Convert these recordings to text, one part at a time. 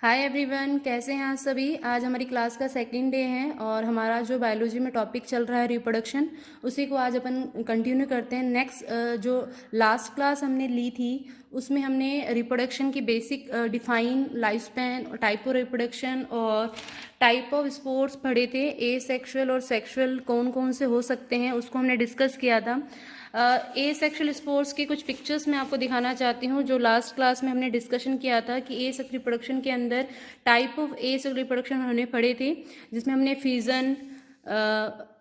Hi everyone, कैसे हैं आप सभी। आज हमारी क्लास का सेकंड डे है और हमारा जो बायोलॉजी में टॉपिक चल रहा है रिप्रोडक्शन, उसी को आज अपन कंटिन्यू करते हैं। नेक्स्ट जो लास्ट क्लास हमने ली थी उसमें हमने रिप्रोडक्शन की basic define, life span, type of reproduction और टाइप ऑफ स्पोर्स पढ़े थे। ए सेक्शुअल और सेक्शुअल कौन कौन से हो सकते हैं उसको हमने डिस्कस किया था। ए सेक्शुअल स्पोर्स की कुछ पिक्चर्स मैं आपको दिखाना चाहती हूँ जो लास्ट क्लास में हमने डिस्कशन किया था कि ए सेक्स रिप्रोडक्शन के अंदर type of A sex reproduction हमने पढ़े थे, जिसमें हमने फ्यूजन,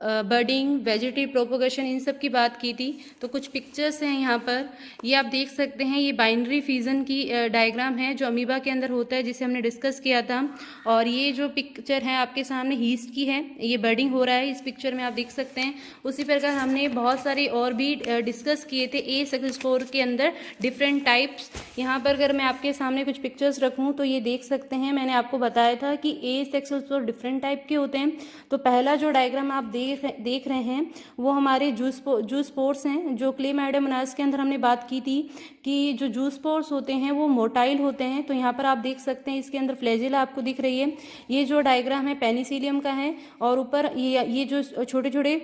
बर्डिंग, वेजिटेटिव प्रोपोगेशन, इन सब की बात की थी। तो कुछ पिक्चर्स हैं यहाँ पर, ये आप देख सकते हैं। ये बाइनरी फ्यूजन की डायग्राम है जो अमीबा के अंदर होता है, जिसे हमने डिस्कस किया था। और ये जो पिक्चर है आपके सामने हीस्ट की है, ये बर्डिंग हो रहा है इस पिक्चर में, आप देख सकते हैं। उसी प्रकार हमने बहुत सारे और भी डिस्कस किए थे ए सेक्स स्पोर के अंदर डिफरेंट टाइप्स। यहाँ पर अगर मैं आपके सामने कुछ पिक्चर्स रखूँ तो ये देख सकते हैं, मैंने आपको बताया था कि ए सेक्स स्पोर डिफरेंट टाइप के होते हैं। तो पहला जो डायग्राम आप देख रहे हैं वो हमारे जूस स्पोर्स हैं, जो क्लेमाइडोमोनास के अंदर हमने बात की थी कि जो जूस स्पोर्स होते हैं वो मोटाइल होते हैं। तो यहाँ पर आप देख सकते हैं, इसके अंदर फ्लैजिला आपको दिख रही है। ये जो डायग्राम है पेनिसिलियम का है, और ऊपर ये जो छोटे छोटे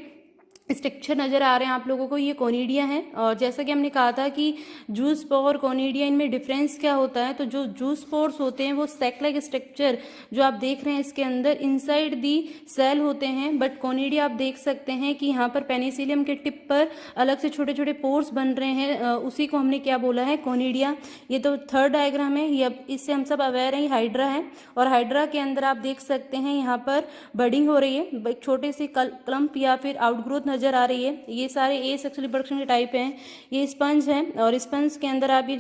स्ट्रक्चर नज़र आ रहे हैं आप लोगों को, ये कोनिडिया है। और जैसा कि हमने कहा था कि जूस स्पोर और कोनिडिया, इनमें डिफरेंस क्या होता है। तो जो जूस स्पोर्स होते हैं वो सैक लाइक स्ट्रक्चर जो आप देख रहे हैं इसके अंदर इनसाइड दी सेल होते हैं, बट कोनिडिया आप देख सकते हैं कि यहाँ पर पेनिसिलियम के टिप पर अलग से छोटे छोटे पोर्स बन रहे हैं, उसी को हमने क्या बोला है, कोनिडिया। ये तो थर्ड डायग्राम है, ये इससे हम सब अवेयर हैं, ये हाइड्रा है। और हाइड्रा के अंदर आप देख सकते हैं यहाँ पर बर्डिंग हो रही है, एक छोटे से क्लम्प या फिर आउटग्रोथ नजर आ रही है। ये सारे ए सेक्सुअल रिप्रोडक्शन के टाइप हैं। ये स्पंज है, और स्पंज के अंदर आप ये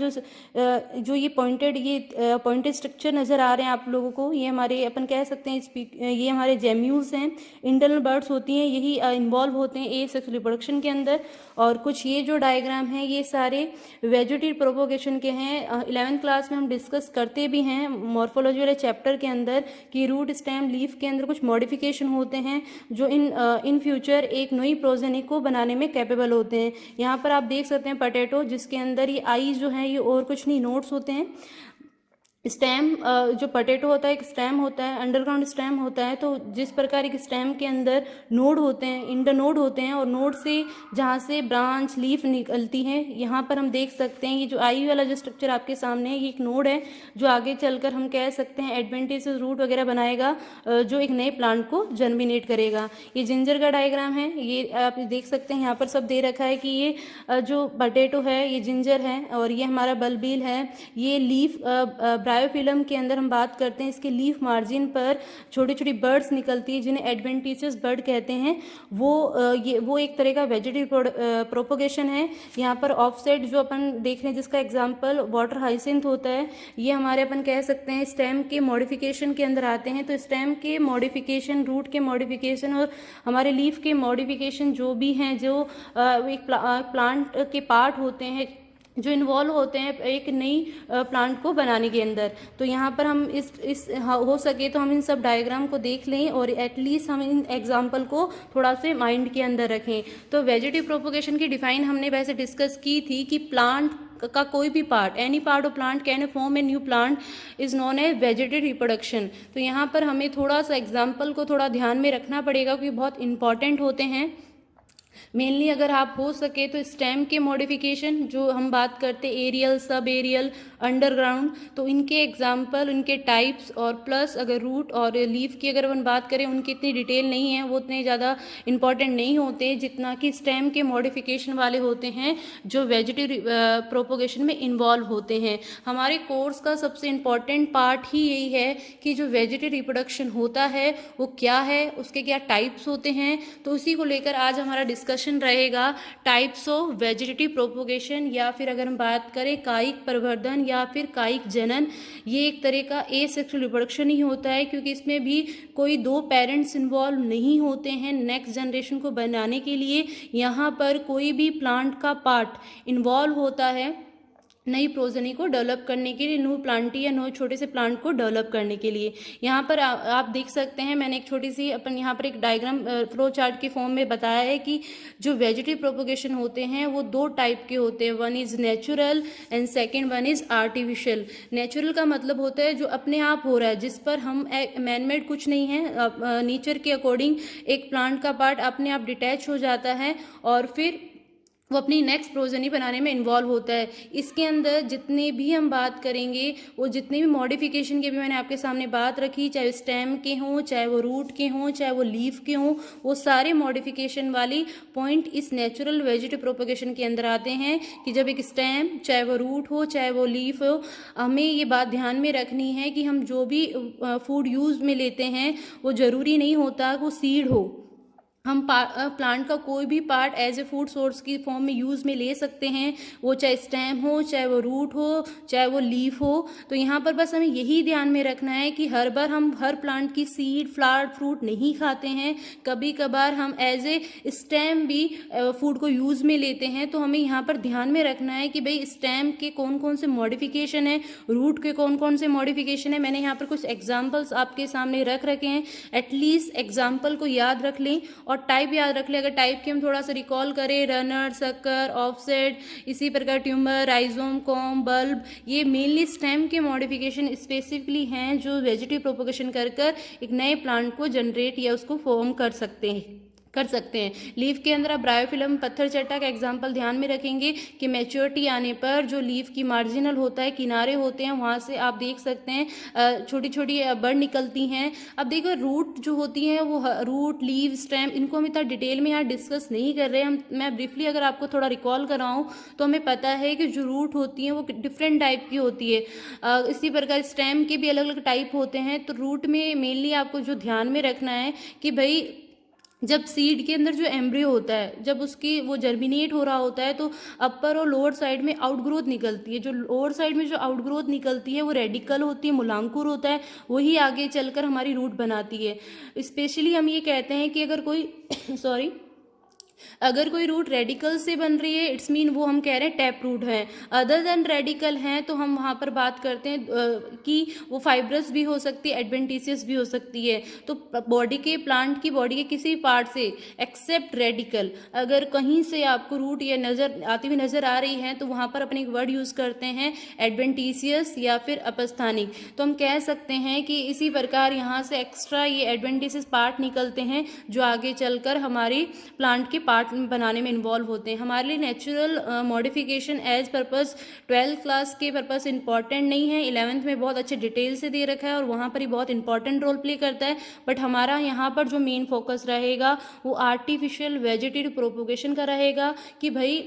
जो ये पॉइंटेड स्ट्रक्चर नजर आ रहे हैं आप लोगों को, ये हमारे अपन कह सकते हैं ये हमारे जेम्यूल्स हैं, इंटरनल बर्ड्स होती हैं, यही इन्वॉल्व होते हैं ए सेक्सुअल रिप्रोडक्शन के अंदर। और कुछ ये जो डायग्राम है ये सारे वेजिटेटिव प्रोपोगेशन के हैं। 11th क्लास में हम डिस्कस करते भी हैं मॉर्फोलॉजी वाले चैप्टर के अंदर कि रूट, स्टेम, लीफ के अंदर कुछ मॉडिफिकेशन होते हैं जो इन फ्यूचर एक नई प्रोजेनी को बनाने में कैपेबल होते हैं। यहाँ पर आप देख सकते हैं पोटैटो, जिसके अंदर ये आई जो है ये और कुछ नहीं, नोड्स होते हैं। स्टेम, जो पोटैटो होता है एक स्टेम होता है, अंडरग्राउंड स्टेम होता है। तो जिस प्रकार एक स्टेम के अंदर नोड होते हैं, इंटर नोड होते हैं, और नोड से जहाँ से ब्रांच, लीफ निकलती है, यहाँ पर हम देख सकते हैं ये जो आई वाला जो स्ट्रक्चर आपके सामने है, ये एक नोड है जो आगे चलकर हम कह सकते हैं एडवेंटिशियस रूट वगैरह बनाएगा, जो एक नए प्लांट को जर्मिनेट करेगा। ये जिंजर का डायग्राम है, ये आप देख सकते हैं, यहाँ पर सब दे रखा है कि ये जो पोटैटो है ये जिंजर है, और ये हमारा बल्बिल है। ये लीफ, ब्रायोफिलम के अंदर हम बात करते हैं, इसके लीफ मार्जिन पर छोटी छोटी बर्ड्स निकलती है जिन्हें एडवेंटिशियस बर्ड कहते हैं। वो एक तरह का वेजिटेटिव प्रोपोगेशन है। यहाँ पर ऑफसेट जो अपन देख रहे हैं जिसका एग्जांपल वाटर हाइसिंथ होता है, ये हमारे अपन कह सकते हैं स्टेम के मॉडिफिकेशन के अंदर आते हैं। तो स्टेम के मॉडिफिकेशन, रूट के मॉडिफिकेशन और हमारे लीफ के मॉडिफिकेशन जो भी हैं, जो एक प्लांट के पार्ट होते हैं जो इन्वॉल्व होते हैं एक नई प्लांट को बनाने के अंदर। तो यहाँ पर हम हो सके तो हम इन सब डायग्राम को देख लें और एटलीस्ट हम इन एग्जाम्पल को थोड़ा से माइंड के अंदर रखें। तो वेजिटेटिव प्रोपोगेशन की डिफाइन हमने वैसे डिस्कस की थी कि प्लांट का कोई भी part, any part of plant can form a new plant is non A vegetative reproduction. तो यहाँ पर हमें थोड़ा सा एग्जाम्पल को थोड़ा ध्यान में रखना पड़ेगा क्योंकि बहुत इंपॉर्टेंट होते हैं। मेनली अगर आप हो सके तो स्टेम के मॉडिफिकेशन जो हम बात करते एरियल, सब एरियल, अंडरग्राउंड, तो इनके एग्जाम्पल, उनके टाइप्स, और प्लस अगर रूट और लीफ की अगर अपन बात करें उनकी इतनी डिटेल नहीं है, वो उतने ज़्यादा इंपॉर्टेंट नहीं होते जितना कि स्टेम के मॉडिफिकेशन वाले होते हैं जो वेजिटेटिव प्रोपोगेशन में इन्वॉल्व होते हैं। हमारे कोर्स का सबसे इम्पॉर्टेंट पार्ट ही यही है कि जो वेजिटेटिव रिप्रोडक्शन होता है वो क्या है, उसके क्या टाइप्स होते हैं। तो उसी को लेकर आज हमारा डिस्कशन रहेगा, टाइप्स ऑफ वेजिटेटिव प्रोपोगेशन, या फिर अगर हम बात करें कायिक प्रवर्धन या फिर कायिक जनन। ये एक तरह का ए सेक्सुअल रिप्रोडक्शन ही होता है क्योंकि इसमें भी कोई दो पेरेंट्स इन्वॉल्व नहीं होते हैं नेक्स्ट जनरेशन को बनाने के लिए। यहाँ पर कोई भी प्लांट का पार्ट इन्वॉल्व होता है नई प्रोजनी को डेवलप करने के लिए, न्यू प्लांटी या न्यू छोटे से प्लांट को डेवलप करने के लिए। यहाँ पर आप देख सकते हैं, मैंने एक छोटी सी अपन यहाँ पर एक डायग्राम फ्लो चार्ट के फॉर्म में बताया है कि जो वेजिटेटिव प्रोपोगेशन होते हैं वो दो टाइप के होते हैं, one is natural and second one is artificial. Natural का मतलब होता है जो अपने आप हो रहा है, जिस पर हम मैनमेड कुछ नहीं है, नेचर के अकॉर्डिंग एक प्लांट का पार्ट अपने आप डिटैच हो जाता है और फिर वो अपनी नेक्स्ट प्रोजनी बनाने में इन्वॉल्व होता है। इसके अंदर जितने भी हम बात करेंगे, वो जितने भी मॉडिफिकेशन की भी मैंने आपके सामने बात रखी, चाहे स्टेम के हों, चाहे वो रूट के हों, चाहे वो लीफ के हों, वो सारे मॉडिफिकेशन वाली पॉइंट इस नेचुरल वेजिटेटिव प्रोपोगेशन के अंदर आते हैं कि जब एक स्टेम, चाहे वो रूट हो, चाहे वो लीफ हो, हमें ये बात ध्यान में रखनी है कि हम जो भी फूड यूज़ में लेते हैं वो ज़रूरी नहीं होता वो सीड हो। हम प्लांट का कोई भी part as a food source की फॉर्म में यूज़ में ले सकते हैं, वो चाहे स्टेम हो, चाहे वो रूट हो, चाहे वो लीफ हो। तो यहाँ पर बस हमें यही ध्यान में रखना है कि हर बार हम हर प्लांट की सीड, फ्लावर, फ्रूट नहीं खाते हैं। कभी कभार हम एज ए स्टेम भी फूड को यूज़ में लेते हैं। तो हमें यहाँ पर ध्यान में रखना है कि भाई स्टेम के कौन कौन से मॉडिफिकेशन है, रूट के कौन कौन से मॉडिफिकेशन है। मैंने यहाँ पर कुछ एग्जाम्पल्स आपके सामने रख रखे हैं, एटलीस्ट एग्जाम्पल को याद रख लें और टाइप याद रख ले। अगर टाइप की हम थोड़ा सा रिकॉल करें, रनर, सकर, ऑफसेट, इसी प्रकार ट्यूमर, राइजोम, कॉम, बल्ब, ये मेनली स्टेम के मॉडिफिकेशन स्पेसिफिकली हैं जो वेजिटेटिव प्रोपोगेशन कर एक नए प्लांट को जनरेट या उसको फॉर्म कर सकते हैं। लीफ के अंदर आप ब्रायोफिलम, पत्थर चट्टा का एग्जाम्पल ध्यान में रखेंगे कि मैच्योरिटी आने पर जो लीफ की मार्जिनल होता है, किनारे होते हैं, वहाँ से आप देख सकते हैं छोटी छोटी बड़ निकलती हैं। अब देखो रूट जो होती हैं वो रूट, लीव, स्टेम, इनको हम इतना डिटेल में यहाँ डिस्कस नहीं कर रहे हैं। मैं ब्रीफली अगर आपको थोड़ा रिकॉल कराऊँ तो हमें पता है कि जो रूट होती हैं वो डिफरेंट टाइप की होती है। इसी प्रकार स्टेम के भी अलग अलग टाइप होते हैं। तो रूट में मेनली आपको जो ध्यान में रखना है कि भाई जब सीड के अंदर जो एम्ब्रियो होता है, जब उसकी वो जर्मिनेट हो रहा होता है तो अपर और लोअर साइड में आउटग्रोथ निकलती है। जो लोअर साइड में जो आउटग्रोथ निकलती है वो रेडिकल होती है, मूलांकुर होता है, वही आगे चलकर हमारी रूट बनाती है। स्पेशली हम ये कहते हैं कि अगर कोई अगर कोई रूट रेडिकल से बन रही है, इट्स मीन वो हम कह रहे हैं टैप रूट है। अदर देन रेडिकल हैं तो हम वहाँ पर बात करते हैं कि वो फाइब्रस भी हो सकती है, एडवेंटिशियस भी हो सकती है। तो बॉडी के, प्लांट की बॉडी के किसी पार्ट से एक्सेप्ट रेडिकल अगर कहीं से आपको रूट या नज़र आती हुई नज़र आ रही है तो वहाँ पर अपने एक वर्ड यूज़ करते हैं एडवेंटिशियस या फिर अपस्थानिक। तो हम कह सकते हैं कि इसी प्रकार यहाँ से एक्स्ट्रा ये एडवेंटिशियस पार्ट निकलते हैं जो आगे चलकर हमारी प्लांट के पार्ट बनाने में इन्वॉल्व होते हैं। हमारे लिए natural modification as purpose 12th class के पर्पस इंपॉर्टेंट नहीं है, 11th में बहुत अच्छे डिटेल से दे रखा है और वहाँ पर ही बहुत इंपॉर्टेंट रोल प्ले करता है। बट हमारा यहाँ पर जो मेन फोकस रहेगा वो आर्टिफिशियल वेजिटेटिव प्रोपोगेशन का रहेगा कि भाई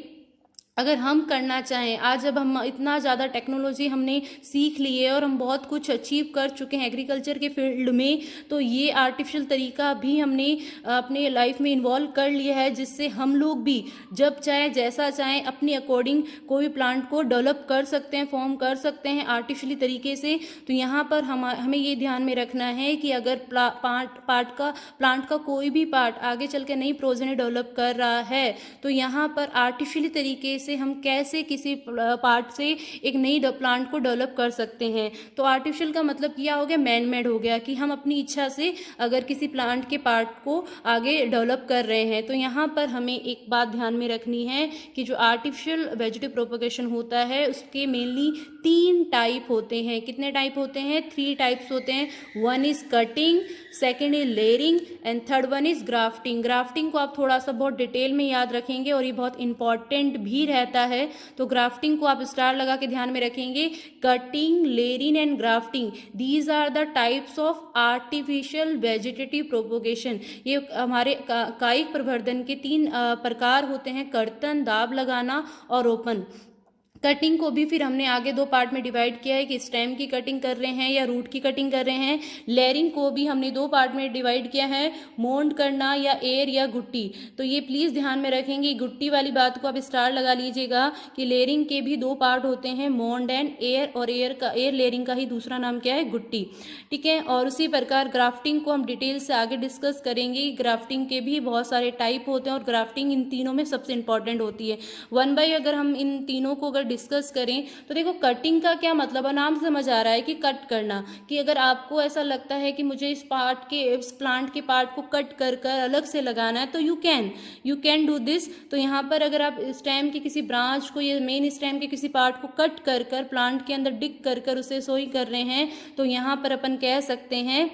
अगर हम करना चाहें, आज जब हम इतना ज़्यादा टेक्नोलॉजी हमने सीख ली है और हम बहुत कुछ अचीव कर चुके हैं एग्रीकल्चर के फील्ड में, तो ये आर्टिफिशियल तरीका भी हमने अपने लाइफ में इन्वॉल्व कर लिया है, जिससे हम लोग भी जब चाहे जैसा चाहें अपनी अकॉर्डिंग कोई भी प्लांट को डेवलप कर सकते हैं, फॉर्म कर सकते हैं आर्टिफिशियली तरीके से। तो यहाँ पर हमें ये ध्यान में रखना है कि अगर प्लांट का कोई भी पार्ट आगे चल के नई प्रोजेनी डेवलप कर रहा है तो यहाँ पर आर्टिफिशियली तरीके से हम कैसे किसी पार्ट से एक नई प्लांट को डेवलप कर सकते हैं। तो आर्टिफिशियल का मतलब क्या हो गया, मैन मेड हो गया कि हम अपनी इच्छा से अगर किसी प्लांट के पार्ट को आगे डेवलप कर रहे हैं। तो यहाँ पर हमें एक बात ध्यान में रखनी है कि जो आर्टिफिशियल वेजिटेटिव प्रोपोगेशन होता है उसके मेनली 3 टाइप होते हैं। कितने टाइप होते हैं? 3 टाइप्स होते हैं। One is cutting, second is layering and third one is grafting. Grafting को आप थोड़ा सा बहुत डिटेल में याद रखेंगे और ये बहुत इंपॉर्टेंट भी रहता है। तो ग्राफ्टिंग को आप स्टार लगा के ध्यान में रखेंगे। Cutting, layering and grafting, these are the types of artificial vegetative propagation. ये हमारे कायिक प्रवर्धन के 3 प्रकार होते हैं, कर्तन, दाब लगाना और रोपण। कटिंग को भी फिर हमने आगे 2 पार्ट में डिवाइड किया है कि स्टेम की कटिंग कर रहे हैं या रूट की कटिंग कर रहे हैं। लेयरिंग को भी हमने 2 पार्ट में डिवाइड किया है, मोल्ड करना या एयर या गुट्टी। तो ये प्लीज़ ध्यान में रखेंगे, गुट्टी वाली बात को आप स्टार लगा लीजिएगा कि लेयरिंग के भी 2 पार्ट होते हैं, मोल्ड एंड एयर, और एयर लेयरिंग का ही दूसरा नाम क्या है, गुट्टी। ठीक है। और उसी प्रकार ग्राफ्टिंग को हम डिटेल से आगे डिस्कस करेंगे। ग्राफ्टिंग के भी बहुत सारे टाइप होते हैं और ग्राफ्टिंग इन तीनों में सबसे इंपॉर्टेंट होती है। 1 बाय अगर हम इन तीनों को अगर डिस्कस करें तो देखो कटिंग का क्या मतलब है, नाम से समझ आ रहा है कि कट करना, कि अगर आपको ऐसा लगता है कि मुझे इस प्लांट के पार्ट को कट कर कर अलग से लगाना है तो यू कैन डू दिस। तो यहाँ पर अगर आप स्टेम के किसी ब्रांच को या मेन स्टेम के किसी पार्ट को कट कर कर प्लांट के अंदर डिग कर कर उसे सोई कर रहे हैं तो यहाँ पर अपन कह सकते हैं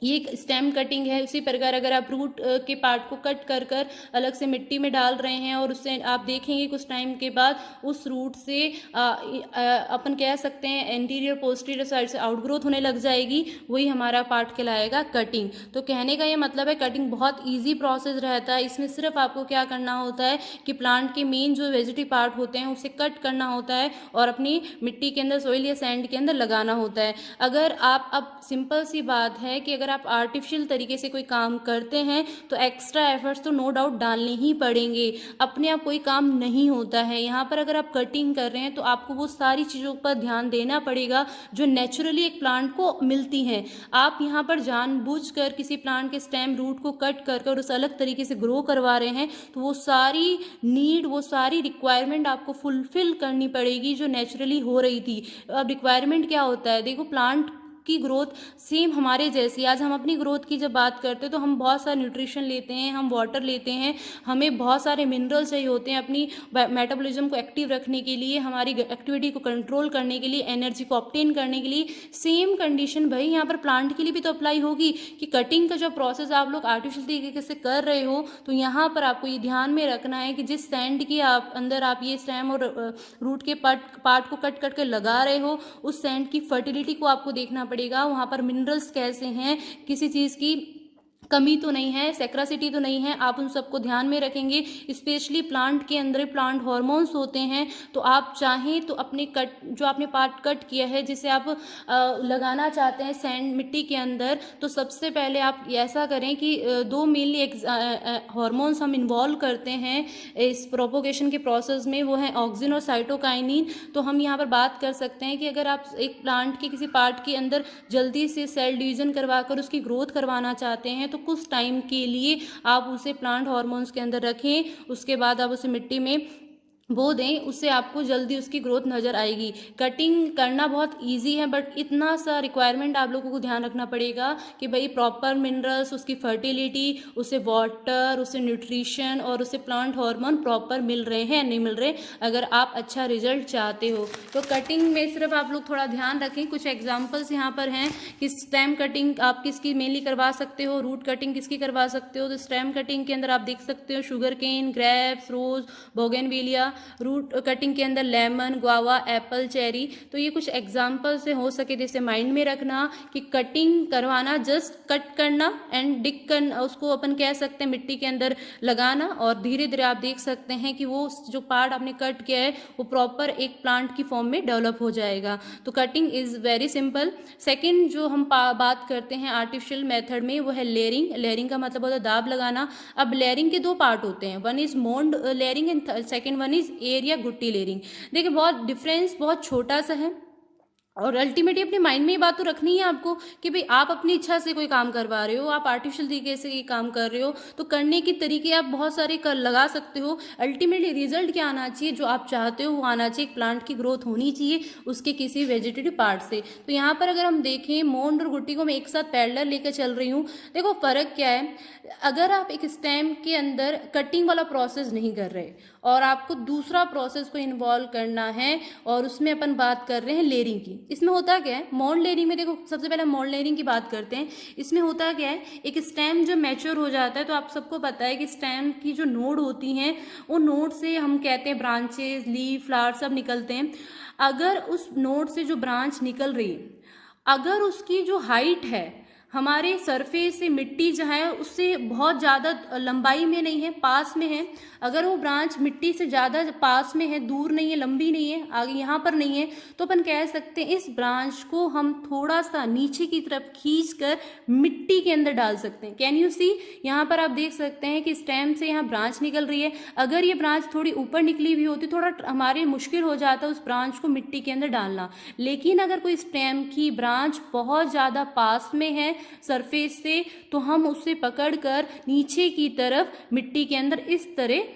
ये एक स्टेम कटिंग है। उसी प्रकार अगर आप रूट के पार्ट को कट कर कर अलग से मिट्टी में डाल रहे हैं और उससे आप देखेंगे कुछ टाइम के बाद उस रूट से अपन कह सकते हैं एंटीरियर पोस्टीरियर साइड से आउटग्रोथ होने लग जाएगी, वही हमारा पार्ट कहलाएगा कटिंग। तो कहने का ये मतलब है कटिंग बहुत ईजी प्रोसेस रहता है। इसमें सिर्फ आपको क्या करना होता है कि प्लांट के मेन जो वेजिटेटिव पार्ट होते हैं उसे कट करना होता है और अपनी मिट्टी के अंदर सोइल या सैंड के अंदर लगाना होता है। अगर आप अब सिंपल सी बात है कि अगर आप आर्टिफिशियल तरीके से कोई काम करते हैं तो एक्स्ट्रा एफर्ट्स तो नो डाउट डालने ही पड़ेंगे, अपने आप कोई काम नहीं होता है। यहाँ पर अगर आप कटिंग कर रहे हैं तो आपको वो सारी चीज़ों पर ध्यान देना पड़ेगा जो नेचुरली एक प्लांट को मिलती हैं। आप यहाँ पर जानबूझकर किसी प्लांट के स्टेम रूट को कट कर कर उस अलग तरीके से ग्रो करवा रहे हैं तो वो सारी नीड, वो सारी रिक्वायरमेंट आपको फुलफिल करनी पड़ेगी जो नेचुरली हो रही थी। अब रिक्वायरमेंट क्या होता है, देखो प्लांट की ग्रोथ सेम हमारे जैसी, आज हम अपनी ग्रोथ की जब बात करते हैं तो हम बहुत सारा न्यूट्रिशन लेते हैं, हम वाटर लेते हैं, हमें बहुत सारे मिनरल चाहिए होते हैं अपनी मेटाबॉलिज्म को एक्टिव रखने के लिए, हमारी एक्टिविटी को कंट्रोल करने के लिए, एनर्जी को ऑब्टेन करने के लिए। सेम कंडीशन भाई यहाँ पर प्लांट के लिए भी तो अप्लाई होगी कि कटिंग का जो प्रोसेस आप लोग आर्टिफिशियल तरीके से कर रहे हो तो यहाँ पर आपको ये ध्यान में रखना है कि जिस सैंड की आप अंदर आप ये स्टेम और रूट के पार्ट को कट करके लगा रहे हो उस सैंड की फर्टिलिटी को आपको देखना पड़ेगा, वहाँ पर मिनरल्स कैसे हैं, किसी चीज़ की कमी तो नहीं है, सेक्रासिटी तो नहीं है, आप उन सबको ध्यान में रखेंगे। स्पेशली प्लांट के अंदर प्लांट हार्मोन्स होते हैं तो आप चाहें तो अपने जो आपने पार्ट कट किया है जिसे आप लगाना चाहते हैं सैंड मिट्टी के अंदर, तो सबसे पहले आप ऐसा करें कि दो मेनली हार्मोन्स हम इन्वॉल्व करते हैं इस प्रोपोगेशन के प्रोसेस में, वो है ऑक्सिन और साइटोकाइनिन। तो हम यहाँ पर बात कर सकते हैं कि अगर आप एक प्लांट के किसी पार्ट के अंदर जल्दी से सेल डिवीजन करवा कर उसकी ग्रोथ करवाना चाहते हैं तो कुछ टाइम के लिए आप उसे प्लांट हार्मोन्स के अंदर रखें, उसके बाद आप उसे मिट्टी में बो दें, उससे आपको जल्दी उसकी ग्रोथ नज़र आएगी। कटिंग करना बहुत इजी है बट इतना सा रिक्वायरमेंट आप लोगों को ध्यान रखना पड़ेगा कि भाई प्रॉपर मिनरल्स, उसकी फर्टिलिटी, उसे वाटर, उसे न्यूट्रिशन और उसे प्लांट हार्मोन प्रॉपर मिल रहे हैं नहीं मिल रहे, अगर आप अच्छा रिजल्ट चाहते हो। तो कटिंग में सिर्फ आप लोग थोड़ा ध्यान रखें। कुछ एग्जाम्पल्स यहाँ पर हैं कि स्टेम कटिंग आप किसकी मेनली करवा सकते हो, रूट कटिंग किसकी करवा सकते हो। तो स्टेम कटिंग के अंदर आप देख सकते हो शुगर केन, ग्रेप्स, रोज, बोगेनविलिया। रूट कटिंग के अंदर लेमन, गुआवा, एप्पल, चेरी। तो ये कुछ एग्जाम्पल से हो सके जैसे माइंड में रखना कि कटिंग करवाना जस्ट कट करना एंड डिग करना, उसको अपन कह सकते हैं मिट्टी के अंदर लगाना और धीरे धीरे आप देख सकते हैं कि वो जो पार्ट आपने कट किया है वो प्रॉपर एक प्लांट की फॉर्म में डेवलप हो जाएगा। तो cutting is very simple. Second जो हम बात करते हैं आर्टिफिशियल मेथड में वो है लेयरिंग। लेयरिंग का मतलब होता है दाब लगाना। अब लेयरिंग के दो पार्ट होते हैं, one is mould layering and second one is area गुट्टी लेयरिंग। देखिए बहुत डिफरेंस बहुत छोटा सा है और अल्टीमेटली अपने माइंड में ये बात तो रखनी है आपको कि भाई आप अपनी इच्छा से कोई काम करवा रहे हो, आप आर्टिफिशियल तरीके से ये काम कर रहे हो तो करने के तरीके आप बहुत सारे कर लगा सकते हो। अल्टीमेटली रिजल्ट क्या आना चाहिए, जो आप चाहते हो वो आना चाहिए, प्लांट की ग्रोथ होनी चाहिए उसके किसी वेजिटेटिव पार्ट से। तो यहाँ पर अगर हम देखें मोंड और गुट्टी को मैं एक साथ पैरेलल लेकर चल रही हूँ। देखो फ़र्क क्या है, अगर आप एक स्टेम के अंदर कटिंग वाला प्रोसेस नहीं कर रहे और आपको दूसरा प्रोसेस को इन्वॉल्व करना है और उसमें अपन बात कर रहे हैं लेयरिंग की। इसमें होता क्या है, मोल्ड लेयरिंग में देखो सबसे पहले मोल्ड लेयरिंग की बात करते हैं। इसमें होता क्या है, एक स्टेम जब मैच्योर हो जाता है तो आप सबको पता है कि स्टेम की जो नोड होती हैं वो नोड से हम कहते हैं ब्रांचेस, लीफ, फ्लावर सब निकलते हैं। अगर उस नोड से जो ब्रांच निकल रही है, अगर उसकी जो हाइट है हमारे सरफेस से मिट्टी जो है उससे बहुत ज़्यादा लंबाई में नहीं है, पास में है, अगर वो ब्रांच मिट्टी से ज़्यादा पास में है, दूर नहीं है, लंबी नहीं है, आगे यहाँ पर नहीं है, तो अपन कह सकते हैं इस ब्रांच को हम थोड़ा सा नीचे की तरफ खींचकर मिट्टी के अंदर डाल सकते हैं। कैन यू सी, यहाँ पर आप देख सकते हैं कि स्टेम से यहाँ ब्रांच निकल रही है। अगर ये ब्रांच थोड़ी ऊपर निकली हुई होती थोड़ा हमारे मुश्किल हो जाता उस ब्रांच को मिट्टी के अंदर डालना, लेकिन अगर कोई स्टेम की ब्रांच बहुत ज़्यादा पास में है सरफेस से तो हम उसे पकड़कर नीचे की तरफ मिट्टी के अंदर इस तरह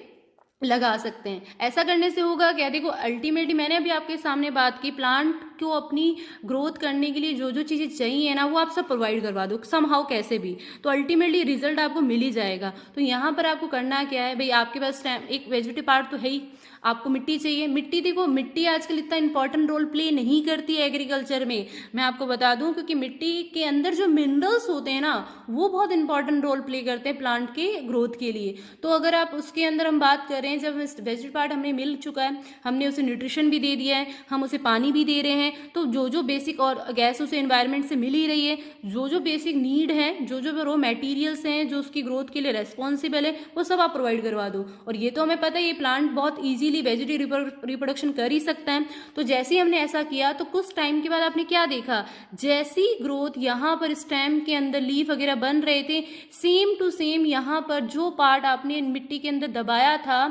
लगा सकते हैं। ऐसा करने से होगा क्या, देखो अल्टीमेटली मैंने अभी आपके सामने बात की, प्लांट को अपनी ग्रोथ करने के लिए जो जो चीज़ें चाहिए ना वो आप सब प्रोवाइड करवा दो समहाउ कैसे भी, तो अल्टीमेटली रिजल्ट आपको मिल ही जाएगा। तो यहाँ पर आपको करना क्या है भाई, आपके पास एक वेजिटेटिव पार्ट तो है ही, आपको मिट्टी चाहिए। मिट्टी देखो, मिट्टी आजकल इतना इंपॉर्टेंट रोल प्ले नहीं करती है एग्रीकल्चर में, मैं आपको बता दूं, क्योंकि मिट्टी के अंदर जो मिनरल्स होते हैं ना वो बहुत इंपॉर्टेंट रोल प्ले करते हैं प्लांट के ग्रोथ के लिए। तो अगर आप उसके अंदर हम बात करें, जब वेजिटेटिव पार्ट हमें मिल चुका है, हमने उसे न्यूट्रिशन भी दे दिया है, हम उसे पानी भी दे रहे हैं, तो जो जो बेसिक, और गैस उसे एनवायरनमेंट से मिल ही रही है, जो जो बेसिक नीड है, जो जो रो मटेरियल्स हैं जो उसकी ग्रोथ के लिए रेस्पॉन्सिबल है, वो सब आप प्रोवाइड करवा दो। और ये तो हमें पता है ये प्लांट बहुत ईजिली वेजिटेटिव रिप्रोडक्शन कर ही सकता है। तो जैसे ही हमने ऐसा किया तो कुछ टाइम के बाद आपने क्या देखा, जैसी ग्रोथ यहाँ पर स्टेम के अंदर लीफ वगैरह बन रहे थे, सेम टू सेम यहाँ पर जो पार्ट आपने मिट्टी के अंदर दबाया था,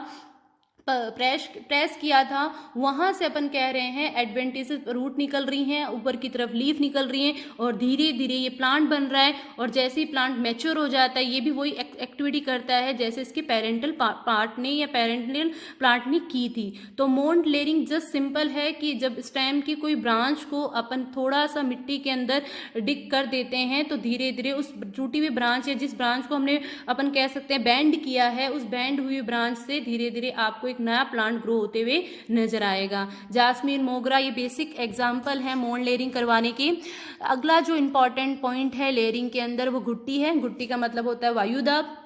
प्रेस किया था, वहां से अपन कह रहे हैं एडवेंटिसेस रूट निकल रही हैं, ऊपर की तरफ लीफ निकल रही हैं, और धीरे धीरे ये प्लांट बन रहा है। और जैसे ही प्लांट मैच्योर हो जाता है, ये भी वही एक्टिविटी करता है जैसे इसके पेरेंटल पार्ट ने या पेरेंटल प्लांट ने की थी। तो मोल्ड लेयरिंग जस्ट सिंपल है कि जब स्टेम की कोई ब्रांच को अपन थोड़ा सा मिट्टी के अंदर डिग कर देते हैं, तो धीरे धीरे उस टूटी हुई ब्रांच या जिस ब्रांच को हमने अपन कह सकते हैं बैंड किया है, उस बैंड हुई ब्रांच से धीरे धीरे आपको एक नया प्लांट ग्रो होते हुए नजर आएगा। जास्मीन, मोगरा, ये बेसिक एग्जांपल है मोल्ड लेयरिंग करवाने के। अगला जो इंपॉर्टेंट पॉइंट है लेयरिंग के अंदर वो घुट्टी है। घुट्टी का मतलब होता है वायुदाब,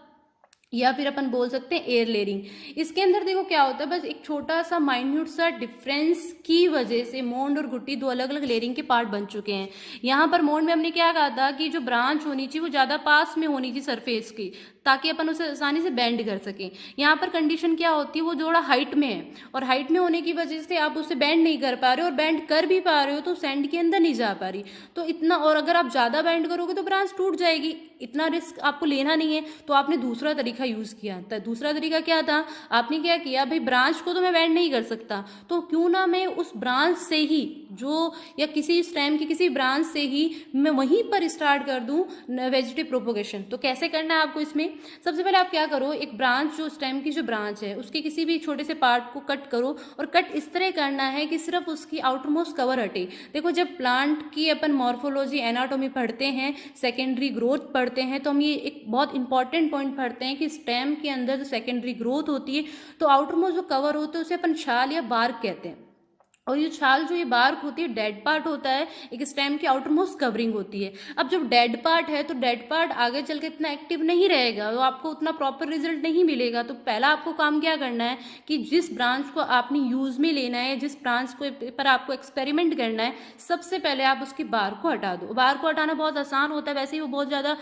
या फिर अपन बोल सकते हैं एयर लेयरिंग। इसके अंदर देखो क्या होता है, बस एक छोटा सा माइन्यूट सा डिफरेंस की वजह से मोंड और घुट्टी दो अलग अलग लेयरिंग के पार्ट बन चुके हैं। यहाँ पर मोंड में हमने क्या कहा था कि जो ब्रांच होनी चाहिए वो ज़्यादा पास में होनी चाहिए सरफेस की, ताकि अपन उसे आसानी से बेंड कर सकें। यहाँ पर कंडीशन क्या होती है, वो थोड़ा हाइट में है, और हाइट में होने की वजह से आप उसे बेंड नहीं कर पा रहे हो, और बेंड कर भी पा रहे हो तो सैंड के अंदर नहीं जा पा रही। तो इतना, और अगर आप ज़्यादा बेंड करोगे तो ब्रांच टूट जाएगी, इतना रिस्क आपको लेना नहीं है। तो आपने दूसरा तरीका यूज़ किया था। दूसरा तरीका क्या था, आपने क्या किया, भाई ब्रांच को तो मैं बेंड नहीं कर सकता, तो क्यों ना मैं उस ब्रांच से ही जो, या किसी स्टेम की किसी ब्रांच से ही मैं वहीं पर स्टार्ट कर दूं वेजिटेटिव प्रोपोगेशन। तो कैसे करना है आपको इसमें, सबसे पहले आप क्या करो, एक ब्रांच, जो स्टेम की जो ब्रांच है उसके किसी भी छोटे से पार्ट को कट करो, और कट इस तरह करना है कि सिर्फ उसकी आउटर मोस्ट कवर हटे। देखो जब प्लांट की अपन मॉर्फोलॉजी एनाटॉमी पढ़ते हैं, सेकेंडरी ग्रोथ पढ़ते हैं, तो हम ये एक बहुत इंपॉर्टेंट पॉइंट पढ़ते हैं कि स्टेम के अंदर जो सेकेंडरी ग्रोथ होती है, तो आउटर मोस्ट जो कवर होता है उसे अपन छाल या बार्क कहते हैं। और ये छाल जो ये बार्क होती है, डेड पार्ट होता है, एक स्टेम की आउटर मोस्ट कवरिंग होती है। अब जब डेड पार्ट है तो डेड पार्ट आगे चल के इतना एक्टिव नहीं रहेगा, तो आपको उतना प्रॉपर रिजल्ट नहीं मिलेगा। तो पहला आपको काम क्या करना है कि जिस ब्रांच को आपने यूज में लेना है, जिस ब्रांच को पर आपको एक्सपेरिमेंट करना है, सबसे पहले आप उसकी बार को हटा दो। बार को हटाना बहुत आसान होता है, वैसे ही वो बहुत ज़्यादा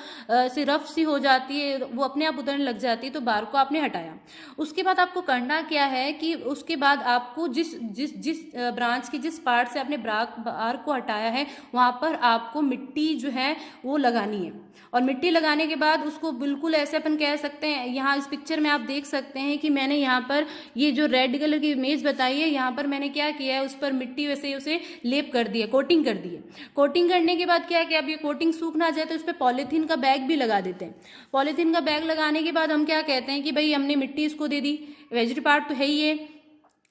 से रफ सी हो जाती है, वो अपने आप उतरने लग जाती है। तो बार को आपने हटाया, उसके बाद आपको करना क्या है कि उसके बाद आपको जिस जिस जिस ब्रांच की जिस पार्ट से आपने बार को हटाया है, वहां पर आपको मिट्टी जो है वो लगानी है। और मिट्टी लगाने के बाद उसको बिल्कुल ऐसे अपन कह सकते हैं, यहाँ इस पिक्चर में आप देख सकते हैं कि मैंने यहाँ पर ये जो रेड कलर की इमेज बताई है, यहाँ पर मैंने क्या किया है, उस पर मिट्टी वैसे उसे लेप कर दिया, कोटिंग कर दी है। कोटिंग करने के बाद क्या किया, अब ये कोटिंग सूख ना जाए तो उस पर पॉलीथीन का बैग भी लगा देते हैं। पॉलीथीन का बैग लगाने के बाद हम क्या कहते हैं कि भाई हमने मिट्टी इसको दे दी, वेजिटेटिव पार्ट तो है ही है,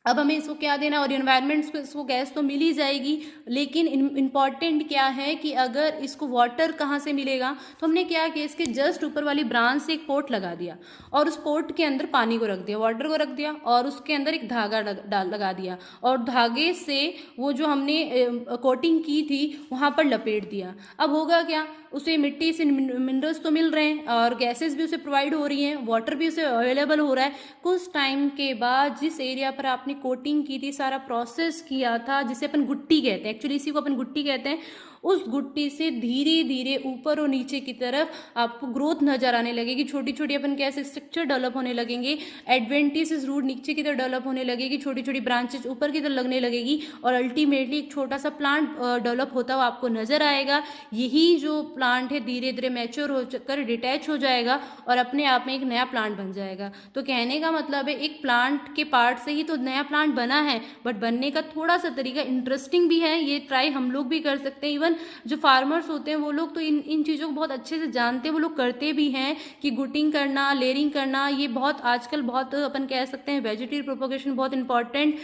अब हमें इसको क्या देना, और इन्वायरमेंट को इसको गैस तो मिल ही जाएगी, लेकिन इम्पॉर्टेंट क्या है कि अगर इसको वाटर कहाँ से मिलेगा, तो हमने क्या किया, इसके जस्ट ऊपर वाली ब्रांच से एक पोट लगा दिया, और उस पोट के अंदर पानी को रख दिया, वाटर को रख दिया, और उसके अंदर एक धागा लगा दिया, और धागे से वो जो हमने कोटिंग की थी वहाँ पर लपेट दिया। अब होगा क्या, उसे मिट्टी से मिनरल्स तो मिल रहे हैं, और गैसेस भी उसे प्रोवाइड हो रही हैं, वाटर भी उसे अवेलेबल हो रहा है। कुछ टाइम के बाद जिस एरिया पर आपने कोटिंग की थी, सारा प्रोसेस किया था, जिसे अपन गुट्टी कहते हैं, एक्चुअली इसी को अपन गुट्टी कहते हैं, उस गुट्टी से धीरे धीरे ऊपर और नीचे की तरफ आपको ग्रोथ नजर आने लगेगी। छोटी छोटी अपन कैसे स्ट्रक्चर डेवलप होने लगेंगे, एडवेंटिसेस रूट नीचे की तरफ डेवलप होने लगेगी, छोटी छोटी ब्रांचेस ऊपर की तरफ लगने लगेगी, और अल्टीमेटली एक छोटा सा प्लांट डेवलप होता हुआ आपको नजर आएगा। यही जो प्लांट है धीरे धीरे मैच्योर होकर डिटैच हो जाएगा, और अपने आप में एक नया प्लांट बन जाएगा। तो कहने का मतलब है, एक प्लांट के पार्ट से ही तो नया प्लांट बना है, बट बनने का थोड़ा सा तरीका इंटरेस्टिंग भी है, ये ट्राई हम लोग भी कर सकते हैं। इवन इवन जो फार्मर्स होते हैं वो लोग तो इन चीज़ों को बहुत अच्छे से जानते हैं, वो लोग करते भी हैं कि गुटिंग करना, लेयरिंग करना, ये बहुत आजकल बहुत अपन कह सकते हैं वेजिटेटिव प्रोपोगेशन बहुत इंपॉर्टेंट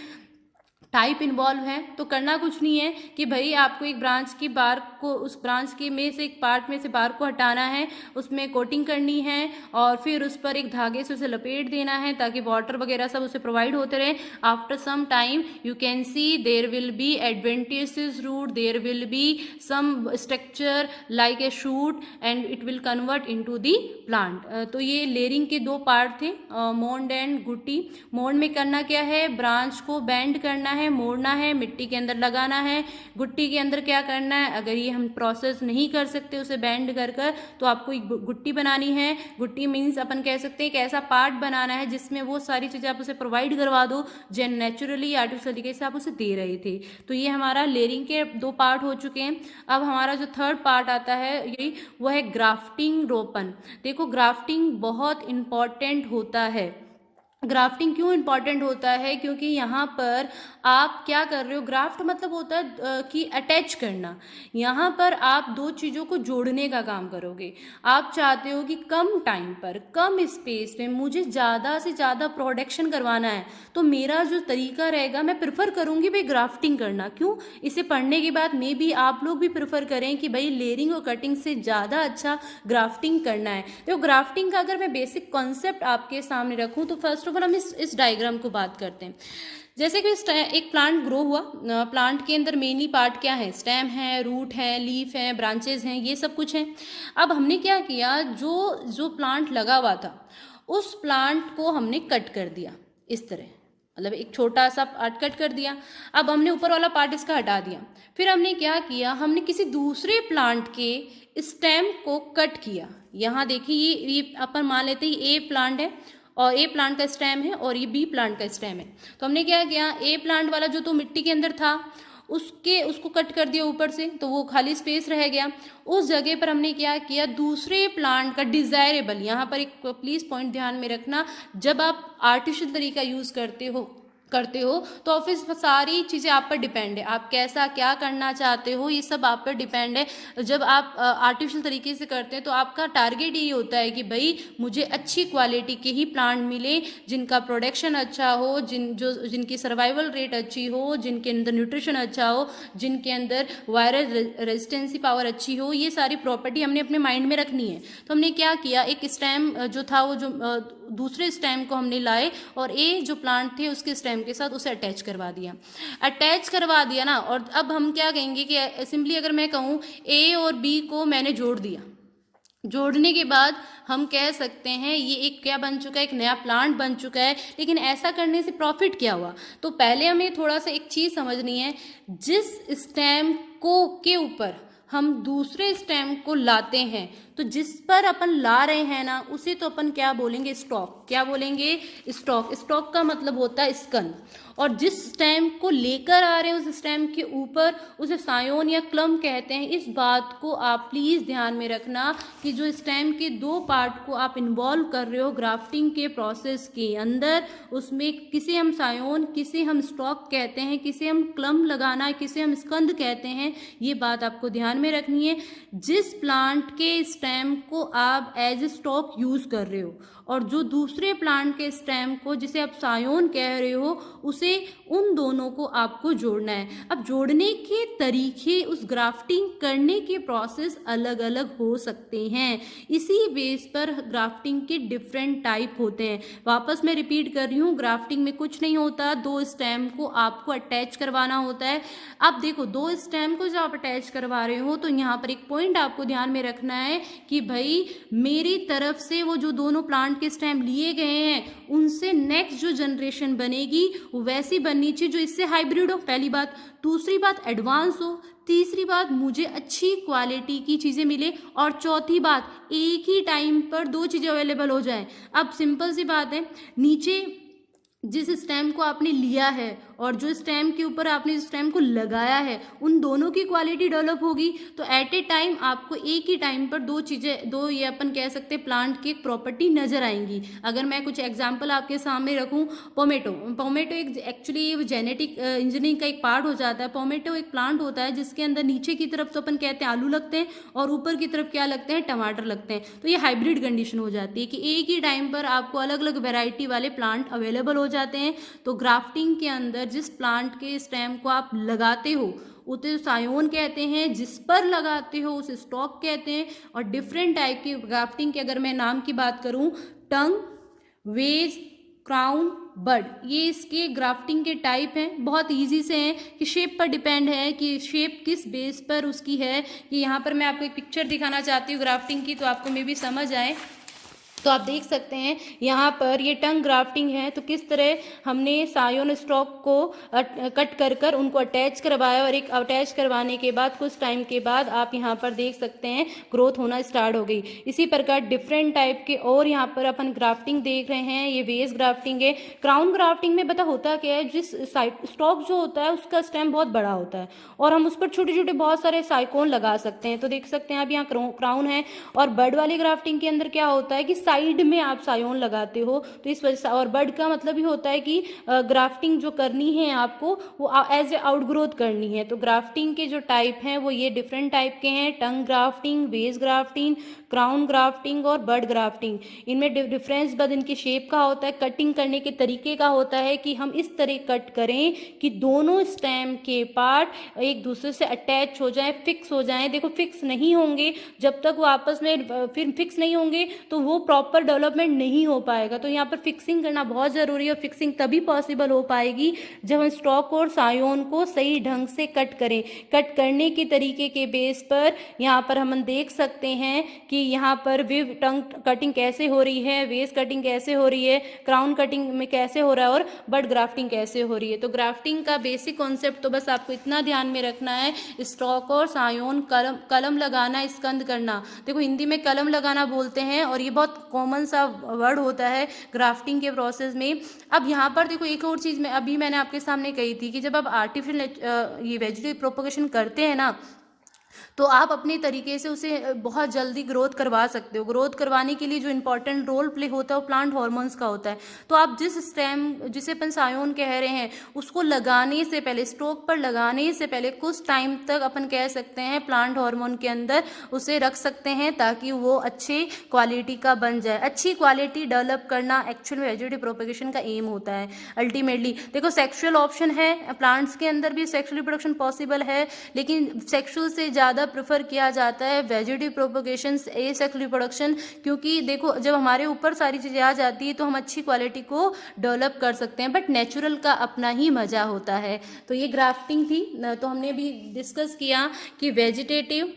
टाइप इन्वॉल्व है। तो करना कुछ नहीं है कि भाई आपको एक ब्रांच की बार को, उस ब्रांच के में से एक पार्ट में से बार को हटाना है, उसमें कोटिंग करनी है और फिर उस पर एक धागे से उसे लपेट देना है ताकि वाटर वगैरह सब उसे प्रोवाइड होते रहे। After some time you can see there will be adventitious root, there will be some structure like a shoot and it will convert into the plant. तो ये लेयरिंग के दो पार्ट थे, मोंड एंड गुट्टी। मोंड में करना क्या है, ब्रांच को बेंड करना है, मोड़ना है, मिट्टी के अंदर लगाना है। गुट्टी के अंदर क्या करना है, अगर ये हम प्रोसेस नहीं कर सकते उसे बेंड कर कर, तो आपको एक गुट्टी बनानी है। गुट्टी मीन्स अपन कह सकते हैं एक ऐसा पार्ट बनाना है जिसमें वो सारी चीज़ें आप उसे प्रोवाइड करवा दो जो नेचुरली आर्टिफिशियल तरीके से आप उसे दे रहे थे। तो ये हमारा लेयरिंग के दो पार्ट हो चुके हैं। अब हमारा जो थर्ड पार्ट आता है यही, वो है ग्राफ्टिंग रोपन। देखो ग्राफ्टिंग बहुत इंपॉर्टेंट होता है। ग्राफ्टिंग क्यों इंपॉर्टेंट होता है, क्योंकि यहाँ पर आप क्या कर रहे हो, ग्राफ्ट मतलब होता है कि अटैच करना। यहाँ पर आप दो चीज़ों को जोड़ने का काम करोगे। आप चाहते हो कि कम टाइम पर, कम स्पेस में मुझे ज़्यादा से ज़्यादा प्रोडक्शन करवाना है, तो मेरा जो तरीका रहेगा, मैं प्रेफर करूँगी भाई ग्राफ्टिंग करना। क्यों, इसे पढ़ने के बाद मे बी आप लोग भी प्रेफर करें कि भाई लेयरिंग और कटिंग से ज़्यादा अच्छा ग्राफ्टिंग करना है। तो ग्राफ्टिंग का अगर मैं बेसिक कॉन्सेप्ट आपके सामने रखूँ तो फर्स्ट ऑफ ऑल हम इस डायग्राम को बात करते हैं। जैसे कि एक प्लांट ग्रो हुआ, प्लांट के अंदर मेनली पार्ट क्या है, स्टेम है, रूट है, लीफ है, ब्रांचेज हैं, ये सब कुछ है। अब हमने क्या किया, जो प्लांट लगा हुआ था उस प्लांट को हमने कट कर दिया इस तरह, मतलब एक छोटा सा पार्ट कट कर दिया। अब हमने ऊपर वाला पार्ट इसका हटा दिया। फिर हमने क्या किया, हमने किसी दूसरे प्लांट के स्टेम को कट किया। यहाँ देखिए ये अपन मान लेते हैं ए प्लांट है और ए प्लांट का स्टेम है और ये बी प्लांट का स्टेम है। तो हमने क्या किया, ए प्लांट वाला जो तो मिट्टी के अंदर था उसको कट कर दिया ऊपर से, तो वो खाली स्पेस रह गया। उस जगह पर हमने क्या किया, दूसरे प्लांट का डिजायरेबल, यहाँ पर एक प्लीज पॉइंट ध्यान में रखना, जब आप आर्टिफिशियल तरीका यूज करते हो तो ऑफिस सारी चीज़ें आप पर डिपेंड है, आप कैसा क्या करना चाहते हो ये सब आप पर डिपेंड है। जब आप आर्टिफिशियल तरीके से करते हैं तो आपका टारगेट यही होता है कि भाई मुझे अच्छी क्वालिटी के ही प्लांट मिले, जिनका प्रोडक्शन अच्छा हो, जिनकी सर्वाइवल रेट अच्छी हो, जिनके अंदर न्यूट्रिशन अच्छा हो, जिनके अंदर वायरस रेजिस्टेंसी पावर अच्छी हो, ये सारी प्रॉपर्टी हमने अपने माइंड में रखनी है। तो हमने क्या किया, एक स्टेम जो था वो जो दूसरे स्टेम को हमने लाए और ए जो प्लांट थे उसके स्टेम के साथ उसे अटैच करवा दिया ना। और अब हम क्या कहेंगे कि सिंपली अगर मैं कहूँ ए और बी को मैंने जोड़ दिया, जोड़ने के बाद हम कह सकते हैं ये एक क्या बन चुका है, एक नया प्लांट बन चुका है। लेकिन ऐसा करने से प्रॉफिट क्या हुआ, तो पहले हमें थोड़ा सा एक चीज़ समझनी है, जिस स्टेम को के ऊपर हम दूसरे स्टेम को लाते हैं, तो जिस पर अपन ला रहे हैं ना उसे तो अपन क्या बोलेंगे, स्टॉक। क्या बोलेंगे, स्टॉक। स्टॉक का मतलब होता है स्कंद। और जिस स्टेम को लेकर आ रहे हैं उस स्टेम के ऊपर उसे सायोन या क्लम कहते हैं। इस बात को आप प्लीज़ ध्यान में रखना कि जो स्टेम के दो पार्ट को आप इन्वॉल्व कर रहे हो ग्राफ्टिंग के प्रोसेस के अंदर, उसमें किसे हम सायोन, किसे हम स्टॉक कहते हैं, किसे हम क्लम लगाना, किसे हम स्कंद कहते हैं, ये बात आपको ध्यान में रखनी है। जिस प्लांट के स्टेम को आप एज ए स्टॉक यूज कर रहे हो और जो दूसरे प्लांट के स्टेम को जिसे आप सायोन कह रहे हो, उसे उन दोनों को आपको जोड़ना है। अब जोड़ने के तरीके, उस ग्राफ्टिंग करने के प्रोसेस अलग अलग हो सकते हैं। इसी बेस पर ग्राफ्टिंग के डिफरेंट टाइप होते हैं। वापस मैं रिपीट कर रही हूँ, ग्राफ्टिंग में कुछ नहीं होता, दो स्टेम को आपको अटैच करवाना होता है। अब देखो, दो स्टेम को जब आप अटैच करवा रहे हो तो यहाँ पर एक पॉइंट आपको ध्यान में रखना है कि भाई मेरी तरफ से वो जो दोनों प्लांट के स्टेम लिए गए हैं उनसे नेक्स्ट जो जनरेशन बनेगी वो वैसी बननी चाहिए जो इससे हाइब्रिड हो, पहली बात। दूसरी बात, एडवांस हो। तीसरी बात, मुझे अच्छी क्वालिटी की चीज़ें मिले। और चौथी बात, एक ही टाइम पर दो चीज़ें अवेलेबल हो जाएं। अब सिंपल सी बात है, नीचे जिस स्टेम को आपने लिया है और जो स्टेम के ऊपर आपने स्टेम को लगाया है, उन दोनों की क्वालिटी डेवलप होगी। तो एट ए टाइम आपको एक ही टाइम पर दो ये अपन कह सकते हैं प्लांट की एक प्रॉपर्टी नजर आएंगी। अगर मैं कुछ एग्जाम्पल आपके सामने रखूं, पोमेटो एक एक्चुअली जेनेटिक इंजीनियरिंग का एक पार्ट हो जाता है। पोमेटो एक प्लांट होता है जिसके अंदर नीचे की तरफ तो अपन कहते हैं आलू लगते हैं और ऊपर की तरफ क्या लगते हैं, टमाटर लगते हैं। तो ये हाइब्रिड कंडीशन हो जाती है कि एक ही टाइम पर आपको अलग अलग वेराइटी वाले प्लांट अवेलेबल हो जाते हैं। तो ग्राफ्टिंग के अंदर जिस प्लांट के स्टेम को आप लगाते हो उसे सायोन कहते हैं, जिस पर लगाते हो उसे स्टॉक कहते हैं। और डिफरेंट टाइप की ग्राफ्टिंग के अगर मैं नाम की बात करूं, टंग, वेज, क्राउन, बड, ये इसके ग्राफ्टिंग के टाइप हैं। बहुत इजी से हैं कि शेप पर डिपेंड है कि शेप किस बेस पर उसकी है। कि यहाँ पर मैं आपको एक पिक्चर दिखाना चाहती हूँ ग्राफ्टिंग की, तो आपको मे भी समझ आए। तो आप देख सकते हैं यहाँ पर ये टंग ग्राफ्टिंग है। तो किस तरह हमने सायोन स्टॉक को कट कर कर उनको अटैच करवाया और एक अटैच करवाने के बाद कुछ टाइम के बाद आप यहाँ पर देख सकते हैं ग्रोथ होना स्टार्ट हो गई। इसी प्रकार डिफरेंट टाइप के और यहाँ पर अपन ग्राफ्टिंग देख रहे हैं। ये वेज ग्राफ्टिंग है। क्राउन ग्राफ्टिंग में पता होता क्या है, जिस स्टॉक जो होता है उसका स्टेम बहुत बड़ा होता है और हम उस पर छोटे छोटे बहुत सारे साइकोन लगा सकते हैं। तो देख सकते हैं आप यहाँ क्राउन है। और बर्ड वाली ग्राफ्टिंग के अंदर क्या होता है कि साइड में आप सायोन लगाते हो। तो इस वजह से, और बर्ड का मतलब ही होता है कि ग्राफ्टिंग जो करनी है आपको वो एज ए आउटग्रोथ करनी है। तो ग्राफ्टिंग के जो टाइप हैं वो ये डिफरेंट टाइप के हैं, tongue grafting, wedge grafting, crown grafting और बर्ड ग्राफ्टिंग। इनमें डिफरेंस बस इनकी शेप का होता है, कटिंग करने के तरीके का होता है कि हम इस तरह कट करें कि दोनों स्टेम के पार्ट एक दूसरे से अटैच हो जाएं, फिक्स हो जाएं। देखो फिक्स नहीं होंगे जब तक वो आपस में, फिर फिक्स नहीं होंगे तो वो प्रॉपर डेवलपमेंट नहीं हो पाएगा। तो यहाँ पर फिक्सिंग करना बहुत ज़रूरी है और फिक्सिंग तभी पॉसिबल हो पाएगी जब हम स्टॉक और सायोन को सही ढंग से कट करें। कट करने के तरीके के बेस पर यहाँ पर हम देख सकते हैं कि यहाँ पर वेव टंग कटिंग कैसे हो रही है, वेज कटिंग कैसे हो रही है, क्राउन कटिंग में कैसे हो रहा है और बर्ड ग्राफ्टिंग कैसे हो रही है। तो ग्राफ्टिंग का बेसिक कॉन्सेप्ट तो बस आपको इतना ध्यान में रखना है, स्टॉक और सायोन, कलम लगाना, स्कंद करना। देखो हिंदी में कलम लगाना बोलते हैं और ये बहुत कॉमन सा वर्ड होता है ग्राफ्टिंग के प्रोसेस में। अब यहाँ पर देखो एक और चीज़ मैं अभी मैंने आपके सामने कही थी कि जब आप आर्टिफिशियल ये वेजिटेटिव प्रोपगेशन करते हैं ना, तो आप अपने तरीके से उसे बहुत जल्दी ग्रोथ करवा सकते हो। ग्रोथ करवाने के लिए जो इंपॉर्टेंट रोल प्ले होता है वो प्लांट हार्मोन्स का होता है। तो आप जिस स्टेम जिसे अपन सायोन कह रहे हैं उसको लगाने से पहले, स्टोक पर लगाने से पहले कुछ टाइम तक अपन कह सकते हैं प्लांट हार्मोन के अंदर उसे रख सकते हैं ताकि वो अच्छी क्वालिटी का बन जाए। अच्छी क्वालिटी डेवलप करना एक्चुअल वेजिटेटिव प्रोपगेशन का एम होता है अल्टीमेटली। देखो सेक्सुअल ऑप्शन है, प्लांट्स के अंदर भी सेक्सुअल रिप्रोडक्शन पॉसिबल है, लेकिन सेक्सुअल से ज़्यादा प्रेफर किया जाता है वेजिटेटिव प्रोपगेशन, एसेक्सुअल रिप्रोडक्शन। क्योंकि देखो जब हमारे ऊपर सारी चीज़ें आ जाती है तो हम अच्छी क्वालिटी को डेवलप कर सकते हैं, बट नेचुरल का अपना ही मज़ा होता है। तो ये ग्राफ्टिंग थी। तो हमने भी डिस्कस किया कि वेजिटेटिव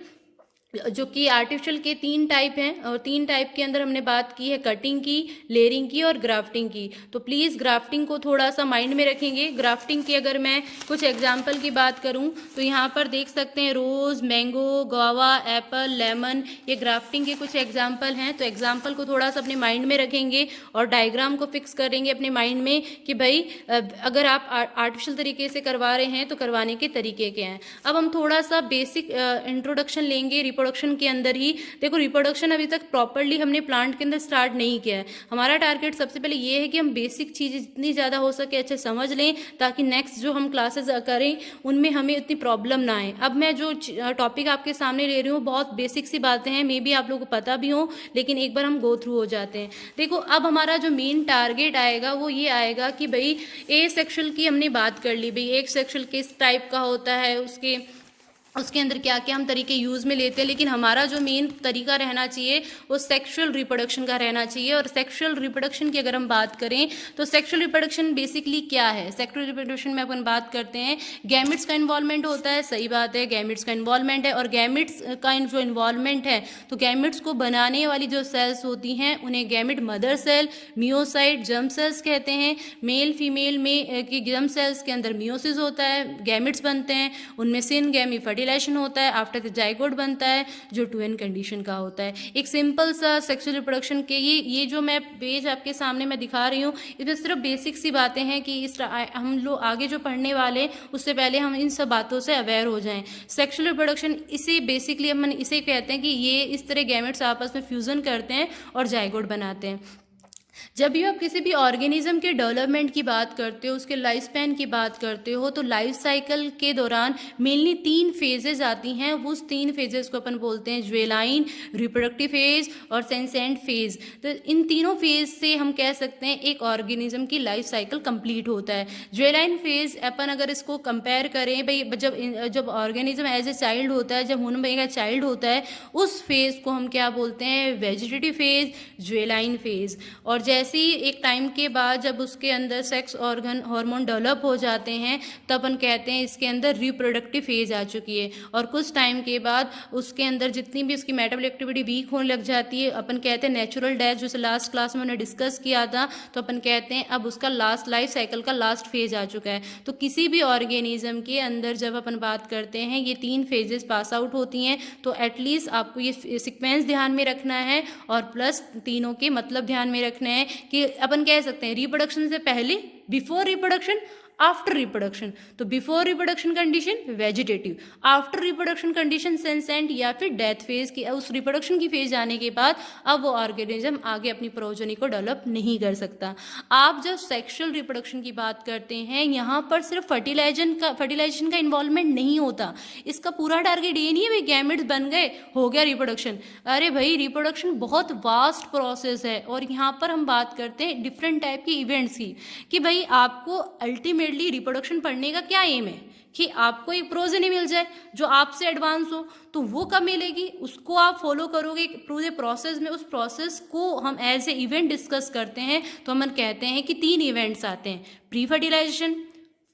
जो कि आर्टिफिशियल के 3 टाइप हैं और 3 टाइप के अंदर हमने बात की है कटिंग की, लेयरिंग की और ग्राफ्टिंग की। तो प्लीज़ ग्राफ्टिंग को थोड़ा सा माइंड में रखेंगे। ग्राफ्टिंग की अगर मैं कुछ एग्जांपल की बात करूं तो यहाँ पर देख सकते हैं रोज़, मैंगो, गुआवा, एप्पल, लेमन, ये ग्राफ्टिंग के कुछ एग्जाम्पल हैं। तो एग्जाम्पल को थोड़ा सा अपने माइंड में रखेंगे और डायग्राम को फिक्स करेंगे अपने माइंड में कि भाई अगर आप आर्टिफिशियल तरीके से करवा रहे हैं तो करवाने के तरीके क्या हैं। अब हम थोड़ा सा बेसिक इंट्रोडक्शन लेंगे रिप्रोडक्शन के अंदर ही। देखो रिप्रोडक्शन अभी तक प्रॉपरली हमने प्लांट के अंदर स्टार्ट नहीं किया है। हमारा टारगेट सबसे पहले ये है कि हम बेसिक चीज़ें जितनी ज़्यादा हो सके अच्छे समझ लें ताकि नेक्स्ट जो हम क्लासेस करें उनमें हमें इतनी प्रॉब्लम ना आए। अब मैं जो टॉपिक आपके सामने ले रही हूँ बहुत बेसिक सी बातें हैं, मे बी आप लोगों को पता भी हो, लेकिन एक बार हम गो थ्रू हो जाते हैं। देखो अब हमारा जो मेन टारगेट आएगा वो ये आएगा कि भाई ए सेक्शुअल की हमने बात कर ली, भाई एक सेक्शुअल किस टाइप का होता है, उसके अंदर क्या क्या हम तरीके यूज़ में लेते हैं, लेकिन हमारा जो मेन तरीका रहना चाहिए वो सेक्सुअल रिप्रोडक्शन का रहना चाहिए। और सेक्सुअल रिप्रोडक्शन की अगर हम बात करें तो सेक्सुअल रिप्रोडक्शन बेसिकली क्या है। सेक्सुअल रिप्रोडक्शन में अपन बात करते हैं गैमिट्स का इन्वॉल्वमेंट होता है, सही बात है गैमिट्स का इन्वॉल्वमेंट है। और गैमिट्स का जो इन्वॉल्वमेंट है तो गैमिट्स को बनाने वाली जो सेल्स होती हैं उन्हें gamete mother cell, meiocyte, germ cells कहते हैं। मेल फीमेल में की जर्म सेल्स के अंदर मियोसिस होता है, गैमिट्स बनते हैं, उनमें सिन गैमी फर्टिलाइजेशन होता है, आफ्टर द जाइगोट बनता है जो 2n कंडीशन का होता है। एक सिंपल सा सेक्सुअल रिप्रोडक्शन के ये जो मैं पेज आपके सामने मैं दिखा रही हूँ, इसमें सिर्फ बेसिक सी बातें हैं कि हम लोग आगे जो पढ़ने वाले उससे पहले हम इन सब बातों से अवेयर हो जाएं। सेक्सुअल रिप्रोडक्शन इसे बेसिकली हम इसे कहते हैं कि ये इस तरह गैमेट्स आपस में फ्यूजन करते हैं और जाइगोट बनाते हैं। जब भी आप किसी भी ऑर्गेनिज्म के डेवलपमेंट की बात करते हो, उसके लाइफ स्पैन की बात करते हो, तो लाइफ साइकिल के दौरान मेनली 3 फेजेस आती हैं। वो उस 3 फेजेस को अपन बोलते हैं ज्वेलाइन, रिप्रोडक्टिव फेज और सेंसेंट फेज। तो इन तीनों फेज से हम कह सकते हैं एक ऑर्गेनिज्म की लाइफ साइकिल कंप्लीट होता है। ज्वेलाइन फेज अपन अगर इसको कंपेयर करें, भाई जब ऑर्गेनिज्म एज ए चाइल्ड होता है, जब ह्यूमन का चाइल्ड होता है, उस फेज को हम क्या बोलते हैं, वेजिटेटिव फेज, ज्वेलाइन फेज। और जैसे ही एक टाइम के बाद जब उसके अंदर सेक्स ऑर्गन हार्मोन डेवलप हो जाते हैं, तब अपन कहते हैं इसके अंदर रिप्रोडक्टिव फेज आ चुकी है। और कुछ टाइम के बाद उसके अंदर जितनी भी उसकी मेटाबॉलिक एक्टिविटी वीक होने लग जाती है, अपन कहते हैं नेचुरल डेथ, जैसे लास्ट क्लास में हमने डिस्कस किया था। तो अपन कहते हैं अब उसका लास्ट लाइफ साइकिल का लास्ट फेज आ चुका है। तो किसी भी ऑर्गेनिज्म के अंदर जब अपन बात करते हैं ये 3 फेजेस पास आउट होती हैं, तो एटलीस्ट आपको ये सिक्वेंस ध्यान में रखना है और प्लस तीनों के मतलब ध्यान में रखना है कि अपन कह सकते हैं रिप्रोडक्शन से पहले, बिफोर रिप्रोडक्शन, आफ्टर रिप्रोडक्शन। तो before reproduction condition vegetative, after reproduction condition senescent, या फिर डेथ फेज की उस रिप्रोडक्शन की फेज आने के बाद अब वो ऑर्गेनिज्म आगे अपनी प्रोजेनी को डेवलप नहीं कर सकता। आप जब सेक्सुअल रिप्रोडक्शन की बात करते हैं, यहाँ पर सिर्फ फर्टिलाइजेशन का इन्वॉल्वमेंट नहीं होता। इसका पूरा टारगेट ये नहीं है भाई गैमेट्स बन गए हो गया रिप्रोडक्शन। अरे भाई रिप्रोडक्शन बहुत वास्ट प्रोसेस है और यहाँ पर हम बात करते हैं डिफरेंट टाइप की इवेंट्स की कि भाई आपको अल्टीमेटली रिप्रोडक्शन पढ़ने का क्या एम है कि आपको एक प्रोजेनी मिल जाए जो आपसे एडवांस हो। तो वो कब मिलेगी, उसको आप फॉलो करोगे पूरे प्रोसेस में। उस प्रोसेस को हम एज ए इवेंट डिस्कस करते हैं तो हम कहते हैं कि 3 इवेंट्स आते हैं, प्री फर्टिलाइजेशन,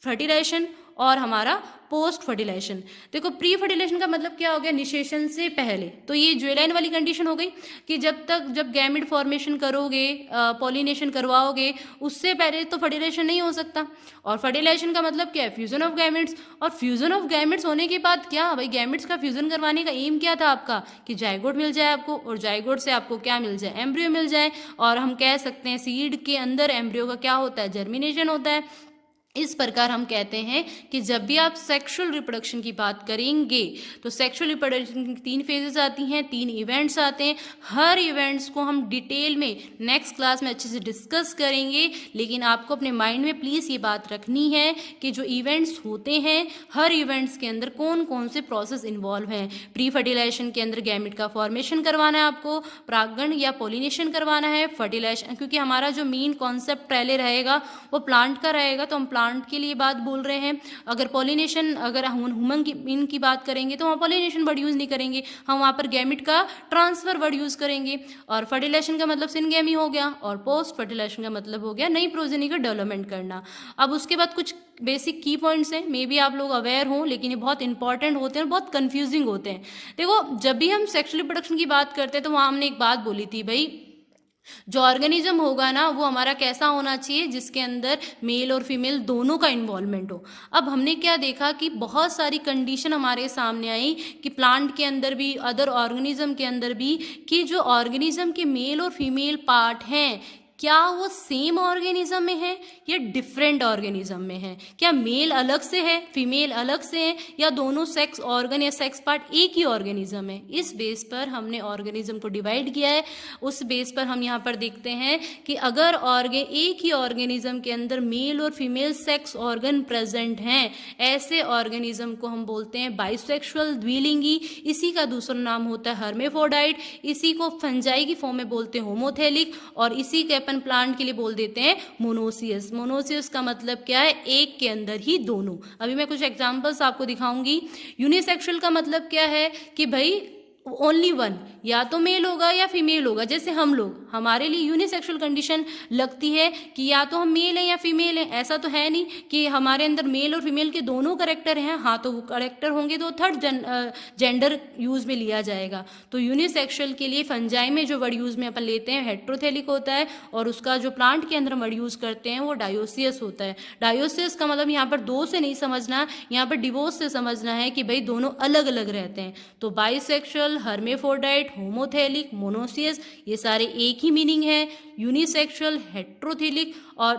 फर्टिलाइजेशन और हमारा पोस्ट फर्टिलाइजेशन। देखो प्री फर्टिलाइजेशन का मतलब क्या हो गया, निषेचन से पहले। तो ये ज्वेलाइन वाली कंडीशन हो गई कि जब गैमेट फॉर्मेशन करोगे, पॉलिनेशन करवाओगे, उससे पहले तो फर्टिलाइजेशन नहीं हो सकता। और फर्टिलाइजेशन का मतलब क्या है, फ्यूजन ऑफ गैमेट्स। और फ्यूजन ऑफ गैमेट्स होने के बाद क्या भाई, गैमेट्स का फ्यूजन करवाने का एम क्या था आपका कि जाइगोट मिल जाए आपको, और जाइगोट से आपको क्या मिल जाए, एम्ब्रियो मिल जाए। और हम कह सकते हैं सीड के अंदर एम्ब्रियो का क्या होता है, जर्मिनेशन होता है। इस प्रकार हम कहते हैं कि जब भी आप सेक्सुअल रिप्रोडक्शन की बात करेंगे तो सेक्सुअल रिप्रोडक्शन की 3 फेजेस आती हैं, 3 इवेंट्स आते हैं। हर इवेंट्स को हम डिटेल में नेक्स्ट क्लास में अच्छे से डिस्कस करेंगे, लेकिन आपको अपने माइंड में प्लीज़ ये बात रखनी है कि जो इवेंट्स होते हैं, हर इवेंट्स के अंदर कौन कौन से प्रोसेस इन्वॉल्व हैं। प्री फर्टिलाइजेशन के अंदर गैमेट का फॉर्मेशन करवाना है आपको, परागण या पोलिनेशन करवाना है, फर्टिलाइजेशन क्योंकि हमारा जो मेन कॉन्सेप्ट पहले रहेगा वो प्लांट का रहेगा, तो हम प्लांट के लिए बात बोल रहे हैं। अगर पॉलिनेशन, अगर ह्यूमन की इनकी बात करेंगे तो वहाँ पॉलिनेशन वर्ड यूज़ नहीं करेंगे, हम वहाँ पर गैमेट का ट्रांसफर वर्ड यूज़ करेंगे। और फर्टिलाइजेशन का मतलब सिनगैमी हो गया, और पोस्ट फर्टिलाइजेशन का मतलब हो गया नई प्रोजेनी का डेवलपमेंट करना। अब उसके बाद कुछ बेसिक की पॉइंट्स हैं, मे बी आप लोग अवेयर हों, लेकिन ये बहुत इंपॉर्टेंट होते हैं और बहुत कंफ्यूजिंग होते हैं। देखो जब भी हम सेक्सुअल रिप्रोडक्शन की बात करते हैं तो वहाँ हमने एक बात बोली थी भाई, जो ऑर्गेनिज्म होगा ना वो हमारा कैसा होना चाहिए, जिसके अंदर मेल और फीमेल दोनों का इन्वॉल्वमेंट हो। अब हमने क्या देखा कि बहुत सारी कंडीशन हमारे सामने आई कि प्लांट के अंदर भी, अदर ऑर्गेनिज्म के अंदर भी, कि जो ऑर्गेनिज्म के मेल और फीमेल पार्ट हैं क्या वो सेम ऑर्गेनिज्म में है या डिफरेंट ऑर्गेनिज्म में है, क्या मेल अलग से है, फीमेल अलग से है, या दोनों सेक्स ऑर्गन या सेक्स पार्ट एक ही ऑर्गेनिज्म है। इस बेस पर हमने ऑर्गेनिज्म को डिवाइड किया है। उस बेस पर हम यहाँ पर देखते हैं कि अगर एक ही ऑर्गेनिज्म के अंदर मेल और फीमेल सेक्स ऑर्गन प्रेजेंट हैं, ऐसे ऑर्गेनिज्म को हम बोलते हैं बाइसेक्सुअल, द्विलिंगी। इसी का दूसरा नाम होता है हर्मेफ्रोडाइट। इसी को फंजाई की फॉर्म में बोलते हैं होमोथेलिक, और इसी के अपन प्लांट के लिए बोल देते हैं मोनोसियस। मोनोसियस का मतलब क्या है, एक के अंदर ही दोनों। अभी मैं कुछ एग्जांपल्स आपको दिखाऊंगी। यूनिसेक्सुअल का मतलब क्या है कि भाई ओनली वन, या तो मेल होगा या फीमेल होगा। जैसे हम लोग हमारे लिए यूनिसेक्सुअल कंडीशन लगती है कि या तो हम मेल हैं या फीमेल हैं। ऐसा तो है नहीं कि हमारे अंदर मेल और फीमेल के दोनों करेक्टर हैं। हाँ, तो वो करेक्टर होंगे तो थर्ड जेंडर यूज में लिया जाएगा। तो यूनिसेक्सुअल के लिए फंजाई में जो वर्ड यूज में अपन लेते हैं हेट्रोथेलिक होता है, और उसका जो प्लांट के अंदर वर्ड यूज करते हैं वो डायोसियस होता है। डायोसियस का मतलब यहाँ पर दो से नहीं समझना, यहाँ पर डिवोर्स से समझना है कि भाई दोनों अलग अलग रहते हैं। तो बाइसेक्सुअल, हर्मेफ्रोडाइट, होमोथेलिक, मोनोसियस, ये सारे एक ही मीनिंग है। यूनिसेक्सुअल, हेट्रोथिलिक और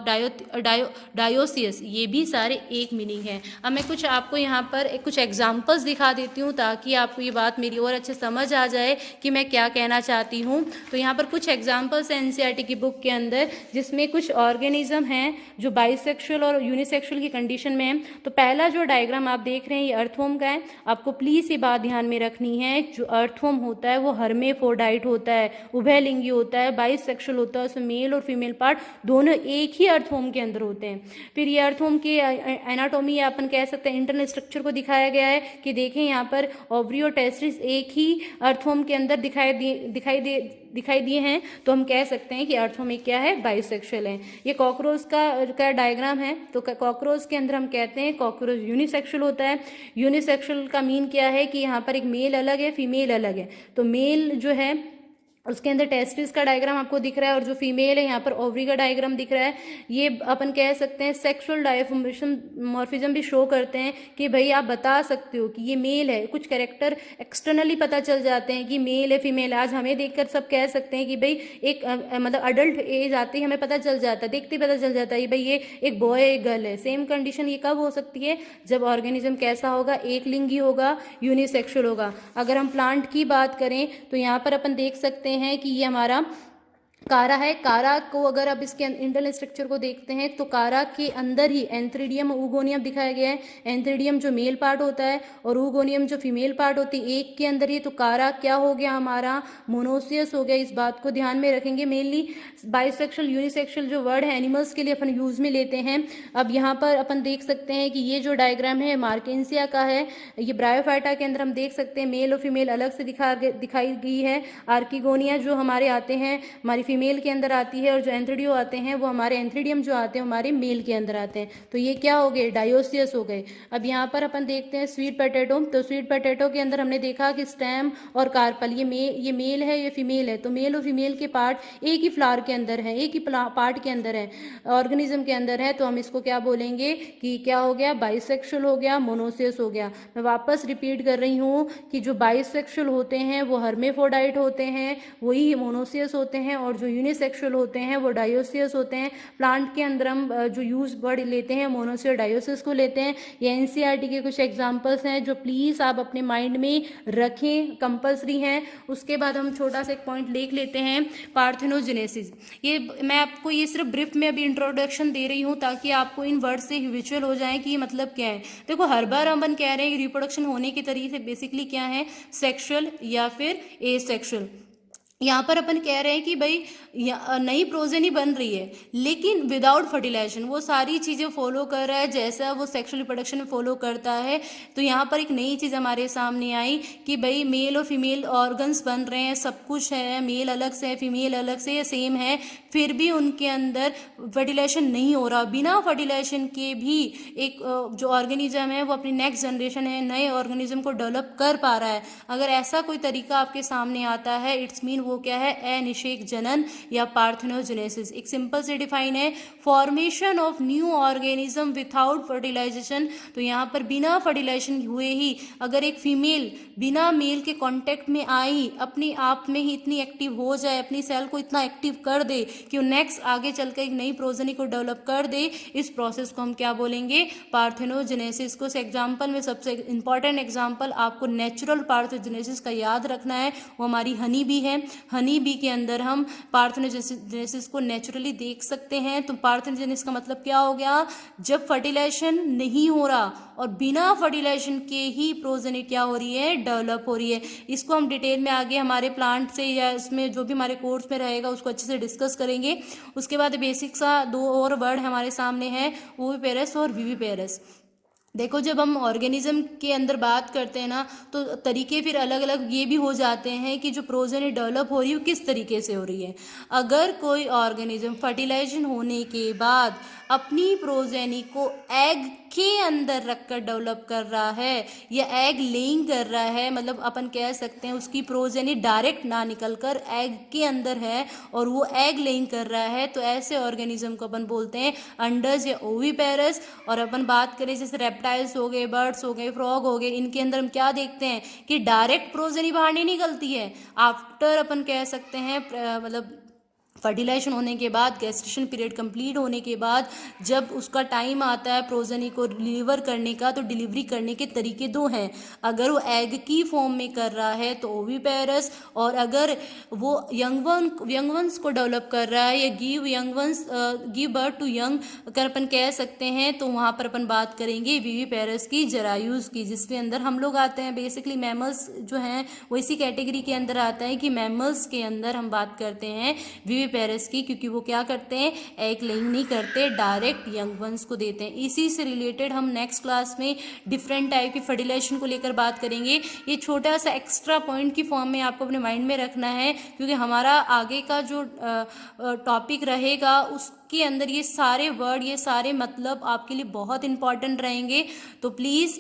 डायोसियस, ये भी सारे एक मीनिंग है। अब मैं कुछ आपको यहाँ पर कुछ एग्जांपल्स दिखा देती हूँ ताकि आपको ये बात मेरी और अच्छे समझ आ जाए कि मैं क्या कहना चाहती हूँ। तो यहाँ पर कुछ एग्जांपल्स हैं एनसीईआरटी की बुक के अंदर, जिसमें कुछ ऑर्गेनिज्म हैं जो बाइसेक्सुअल और यूनिसेक्सुअल की कंडीशन में हैं। तो पहला जो डायग्राम आप देख रहे हैं ये अर्थवॉर्म का है। आपको प्लीज़ ये बात ध्यान में रखनी है, जो अर्थवॉर्म होता है वो हर्मेफ्रोडाइट होता है, उभयलिंगी होता है, बाइसेक्सुअल होता है, उसमें मेल और फीमेल पार्ट दोनों एक ही अर्थवॉर्म के अंदर होते हैं। फिर ये अर्थवॉर्म की एनाटॉमी या अपन कह सकते हैं इंटरनल स्ट्रक्चर को दिखाया गया है कि देखें यहाँ पर ओवरी और टेस्टिस एक ही अर्थवॉर्म के अंदर दिखाई दिए हैं। तो हम कह सकते हैं कि अर्थवॉर्म में क्या है, बाइसेक्सुअल है। ये कॉकरोच का डायग्राम है। तो कॉकरोच के अंदर हम कहते हैं कॉकरोच यूनिसेक्सुअल होता है। यूनिसेक्सुअल का मीन क्या है कि यहाँ पर एक मेल अलग है, फीमेल अलग है। तो मेल जो है उसके अंदर टेस्टिस का डायग्राम आपको दिख रहा है, और जो फीमेल है यहाँ पर ओवरी का डायग्राम दिख रहा है। ये अपन कह सकते हैं सेक्सुअल डायमॉर्फिज्म भी शो करते हैं कि भाई आप बता सकते हो कि ये मेल है। कुछ कैरेक्टर एक्सटर्नली पता चल जाते हैं कि मेल है फीमेल है। आज हमें देखकर सब कह सकते हैं कि भाई एक मतलब अडल्ट एज आते ही हमें पता चल जाता है, देखते पता चल जाता है भाई ये एक बॉय एक गर्ल है। सेम कंडीशन ये कब हो सकती है, जब ऑर्गेनिज्म कैसा होगा, एक लिंगी होगा, यूनिसेक्सुअल होगा। अगर हम प्लांट की बात करें तो यहाँ पर अपन देख सकते हैं कि ये हमारा कारा है। कारा को अगर अब इसके इंटरनल स्ट्रक्चर को देखते हैं तो कारा के अंदर ही एंथ्रीडियम ऊगोनियम दिखाया गया है। एंथ्रीडियम जो मेल पार्ट होता है और ऊगोनियम जो फीमेल पार्ट होती है, एक के अंदर ही। तो कारा क्या हो गया, हमारा मोनोसियस हो गया। इस बात को ध्यान में रखेंगे। मेनली बाइसेक्सुअल यूनिसेक्सुअल जो वर्ड है एनिमल्स के लिए अपन यूज में लेते हैं। अब यहाँ पर अपन देख सकते हैं कि ये जो डायग्राम है मार्केंसिया का है। ये ब्रायोफाइटा के अंदर हम देख सकते हैं मेल और फीमेल अलग से दिखाई गई है। आर्किगोनिया जो हमारे आते हैं हमारी फीमेल के अंदर आती है, और जो एंथ्रीडियो आते हैं वो हमारे एंथ्रीडियम जो आते हैं हमारे मेल के अंदर आते हैं। तो ये क्या हो गए, डायोसियस हो गए। अब यहाँ पर अपन देखते हैं स्वीट पोटैटो। तो स्वीट पोटैटो के अंदर हमने देखा कि स्टेम और कार्पल ये मेल है, ये फीमेल है। तो मेल और फीमेल के पार्ट एक ही फ्लावर के अंदर है, एक ही पार्ट के अंदर है, ऑर्गेनिज्म के अंदर है। तो हम इसको क्या बोलेंगे कि क्या हो गया, बाइसेक्सुअल हो गया, मोनोसियस हो गया। मैं वापस रिपीट कर रही हूँ कि जो बाइसेक्सुअल होते हैं वो हर्मेफ्रोडाइट होते हैं, वही मोनोसियस होते हैं, और जो यूनिसेक्सुअल होते हैं वो डायोसियस होते हैं। प्लांट के अंदर हम जो यूज वर्ड लेते हैं मोनोसियस डायोसियस को लेते हैं। ये एनसीईआरटी के कुछ एग्जांपल्स हैं जो प्लीज़ आप अपने माइंड में रखें, कंपल्सरी हैं। उसके बाद हम छोटा सा एक पॉइंट लिख लेते हैं, पार्थेनोजेनेसिस। ये मैं आपको ये सिर्फ ब्रीफ में अभी इंट्रोडक्शन दे रही हूँ ताकि आपको इन वर्ड से विजुअल हो जाए कि ये मतलब क्या है। देखो हर बार हम कह रहे हैं कि रिप्रोडक्शन होने के तरीके बेसिकली क्या है, सेक्सुअल या फिर एसेक्सुअल। यहाँ पर अपन कह रहे हैं कि भाई नई प्रोजेनी बन रही है लेकिन विदाउट फर्टिलाइजेशन, वो सारी चीज़ें फॉलो कर रहा है जैसा वो सेक्सुअल रिप्रोडक्शन में फॉलो करता है। तो यहाँ पर एक नई चीज़ हमारे सामने आई कि भाई मेल और फीमेल ऑर्गन्स बन रहे हैं, सब कुछ है, मेल अलग से है, फीमेल अलग से है, सेम है, फिर भी उनके अंदर फर्टिलाइजेशन नहीं हो रहा। बिना फर्टिलाइजेशन के भी एक जो ऑर्गेनिज्म है वो अपनी नेक्स्ट जनरेशन है नए ऑर्गेनिज्म को डेवलप कर पा रहा है। अगर ऐसा कोई तरीका आपके सामने आता है, इट्स मीन वो क्या है, अनिषेक जनन या पार्थेनोजेनेसिस। एक सिंपल से डिफाइन है, formation of new organism without fertilisation. तो यहाँ पर बिना फर्टिलाइजेशन हुए ही अगर एक फीमेल बिना मेल के कांटेक्ट में आई, अपने आप में ही इतनी एक्टिव हो जाए, अपनी सेल को इतना एक्टिव कर दे कि वो नेक्स्ट आगे चलकर एक नई प्रोजेनी को डेवलप कर दे, इस प्रोसेस को हम क्या बोलेंगे, पार्थेनोजेनेसिस। को एग्जाम्पल में सबसे इंपॉर्टेंट एग्जाम्पल आपको नेचुरल पार्थेनोजेनेसिस का याद रखना है, वो हमारी हनी बी है। हनी बी के अंदर हम पार्थेनोजेनेसिस को नेचुरली देख सकते हैं। तो पार्थेनोजेनेसिस का मतलब क्या हो गया, जब फर्टिलाइजेशन नहीं हो रहा और बिना फर्टिलाइजेशन के ही प्रोजेनी क्या हो रही है, डेवलप हो रही है। इसको हम डिटेल में आगे हमारे प्लांट से या इसमें जो भी हमारे कोर्स में रहेगा उसको अच्छे से डिस्कस करेंगे। उसके बाद बेसिक सा दो और वर्ड हमारे सामने हैं, ओविपेरस और विविपेरस। देखो, जब हम ऑर्गेनिज्म के अंदर बात करते हैं ना, तो तरीके फिर अलग अलग ये भी हो जाते हैं कि जो प्रोजेनी डेवलप हो रही है वो किस तरीके से हो रही है। अगर कोई ऑर्गेनिज्म फर्टिलाइजेशन होने के बाद अपनी प्रोजेनी को एग के अंदर रखकर डेवलप कर रहा है या एग लेइंग कर रहा है, मतलब अपन कह सकते हैं उसकी प्रोजेनी डायरेक्ट ना निकल कर एग के अंदर है और वो एग लेइंग कर रहा है, तो ऐसे ऑर्गेनिज्म को अपन बोलते हैं अंडज या ओवीपेरस। और अपन बात करें जैसे रेप्टाइल्स हो गए, बर्ड्स हो गए, फ्रॉग हो गए, इनके अंदर हम क्या देखते हैं कि डायरेक्ट प्रोजेनी बाहर नहीं निकलती है। आफ्टर अपन कह सकते हैं मतलब फर्टिलाइजेशन होने के बाद, गेस्टेशन पीरियड कंप्लीट होने के बाद जब उसका टाइम आता है प्रोजेनी को डिलीवर करने का, तो डिलीवरी करने के तरीके दो हैं। अगर वो एग की फॉर्म में कर रहा है तो ओवीपेरस, और अगर वो यंग वंस को डेवलप कर रहा है या गिव बर्थ टू यंग अगर अपन कह सकते हैं, तो वहाँ पर अपन बात करेंगे विविपेरस की, जरायूज की, जिसके अंदर हम लोग आते हैं। बेसिकली मैमल्स जो हैं वो इसी कैटेगरी के अंदर आता है कि मैमल्स के अंदर हम बात करते हैं विविपेरस की, क्योंकि वो क्या करते हैं, एग लेइंग नहीं करते, डायरेक्ट यंग वंस को देते हैं। इसी से रिलेटेड हम नेक्स्ट क्लास में डिफरेंट टाइप की फर्टिलाइजेशन को लेकर बात करेंगे। ये छोटा सा एक्स्ट्रा पॉइंट की फॉर्म में आपको अपने माइंड में रखना है, क्योंकि हमारा आगे का जो टॉपिक रहेगा उसके अंदर ये सारे वर्ड, ये सारे मतलब आपके लिए बहुत इंपॉर्टेंट रहेंगे। तो प्लीज़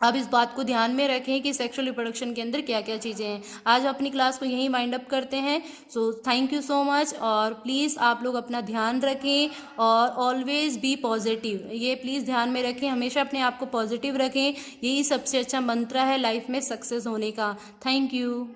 आप इस बात को ध्यान में रखें कि सेक्सुअल रिप्रोडक्शन के अंदर क्या क्या चीज़ें हैं। आज अपनी क्लास को यहीं वाइंड अप करते हैं। So thank you so much, और प्लीज़ आप लोग अपना ध्यान रखें और ऑलवेज बी पॉजिटिव, ये प्लीज़ ध्यान में रखें, हमेशा अपने आप को पॉजिटिव रखें। यही सबसे अच्छा मंत्र है लाइफ में सक्सेस होने का। Thank you.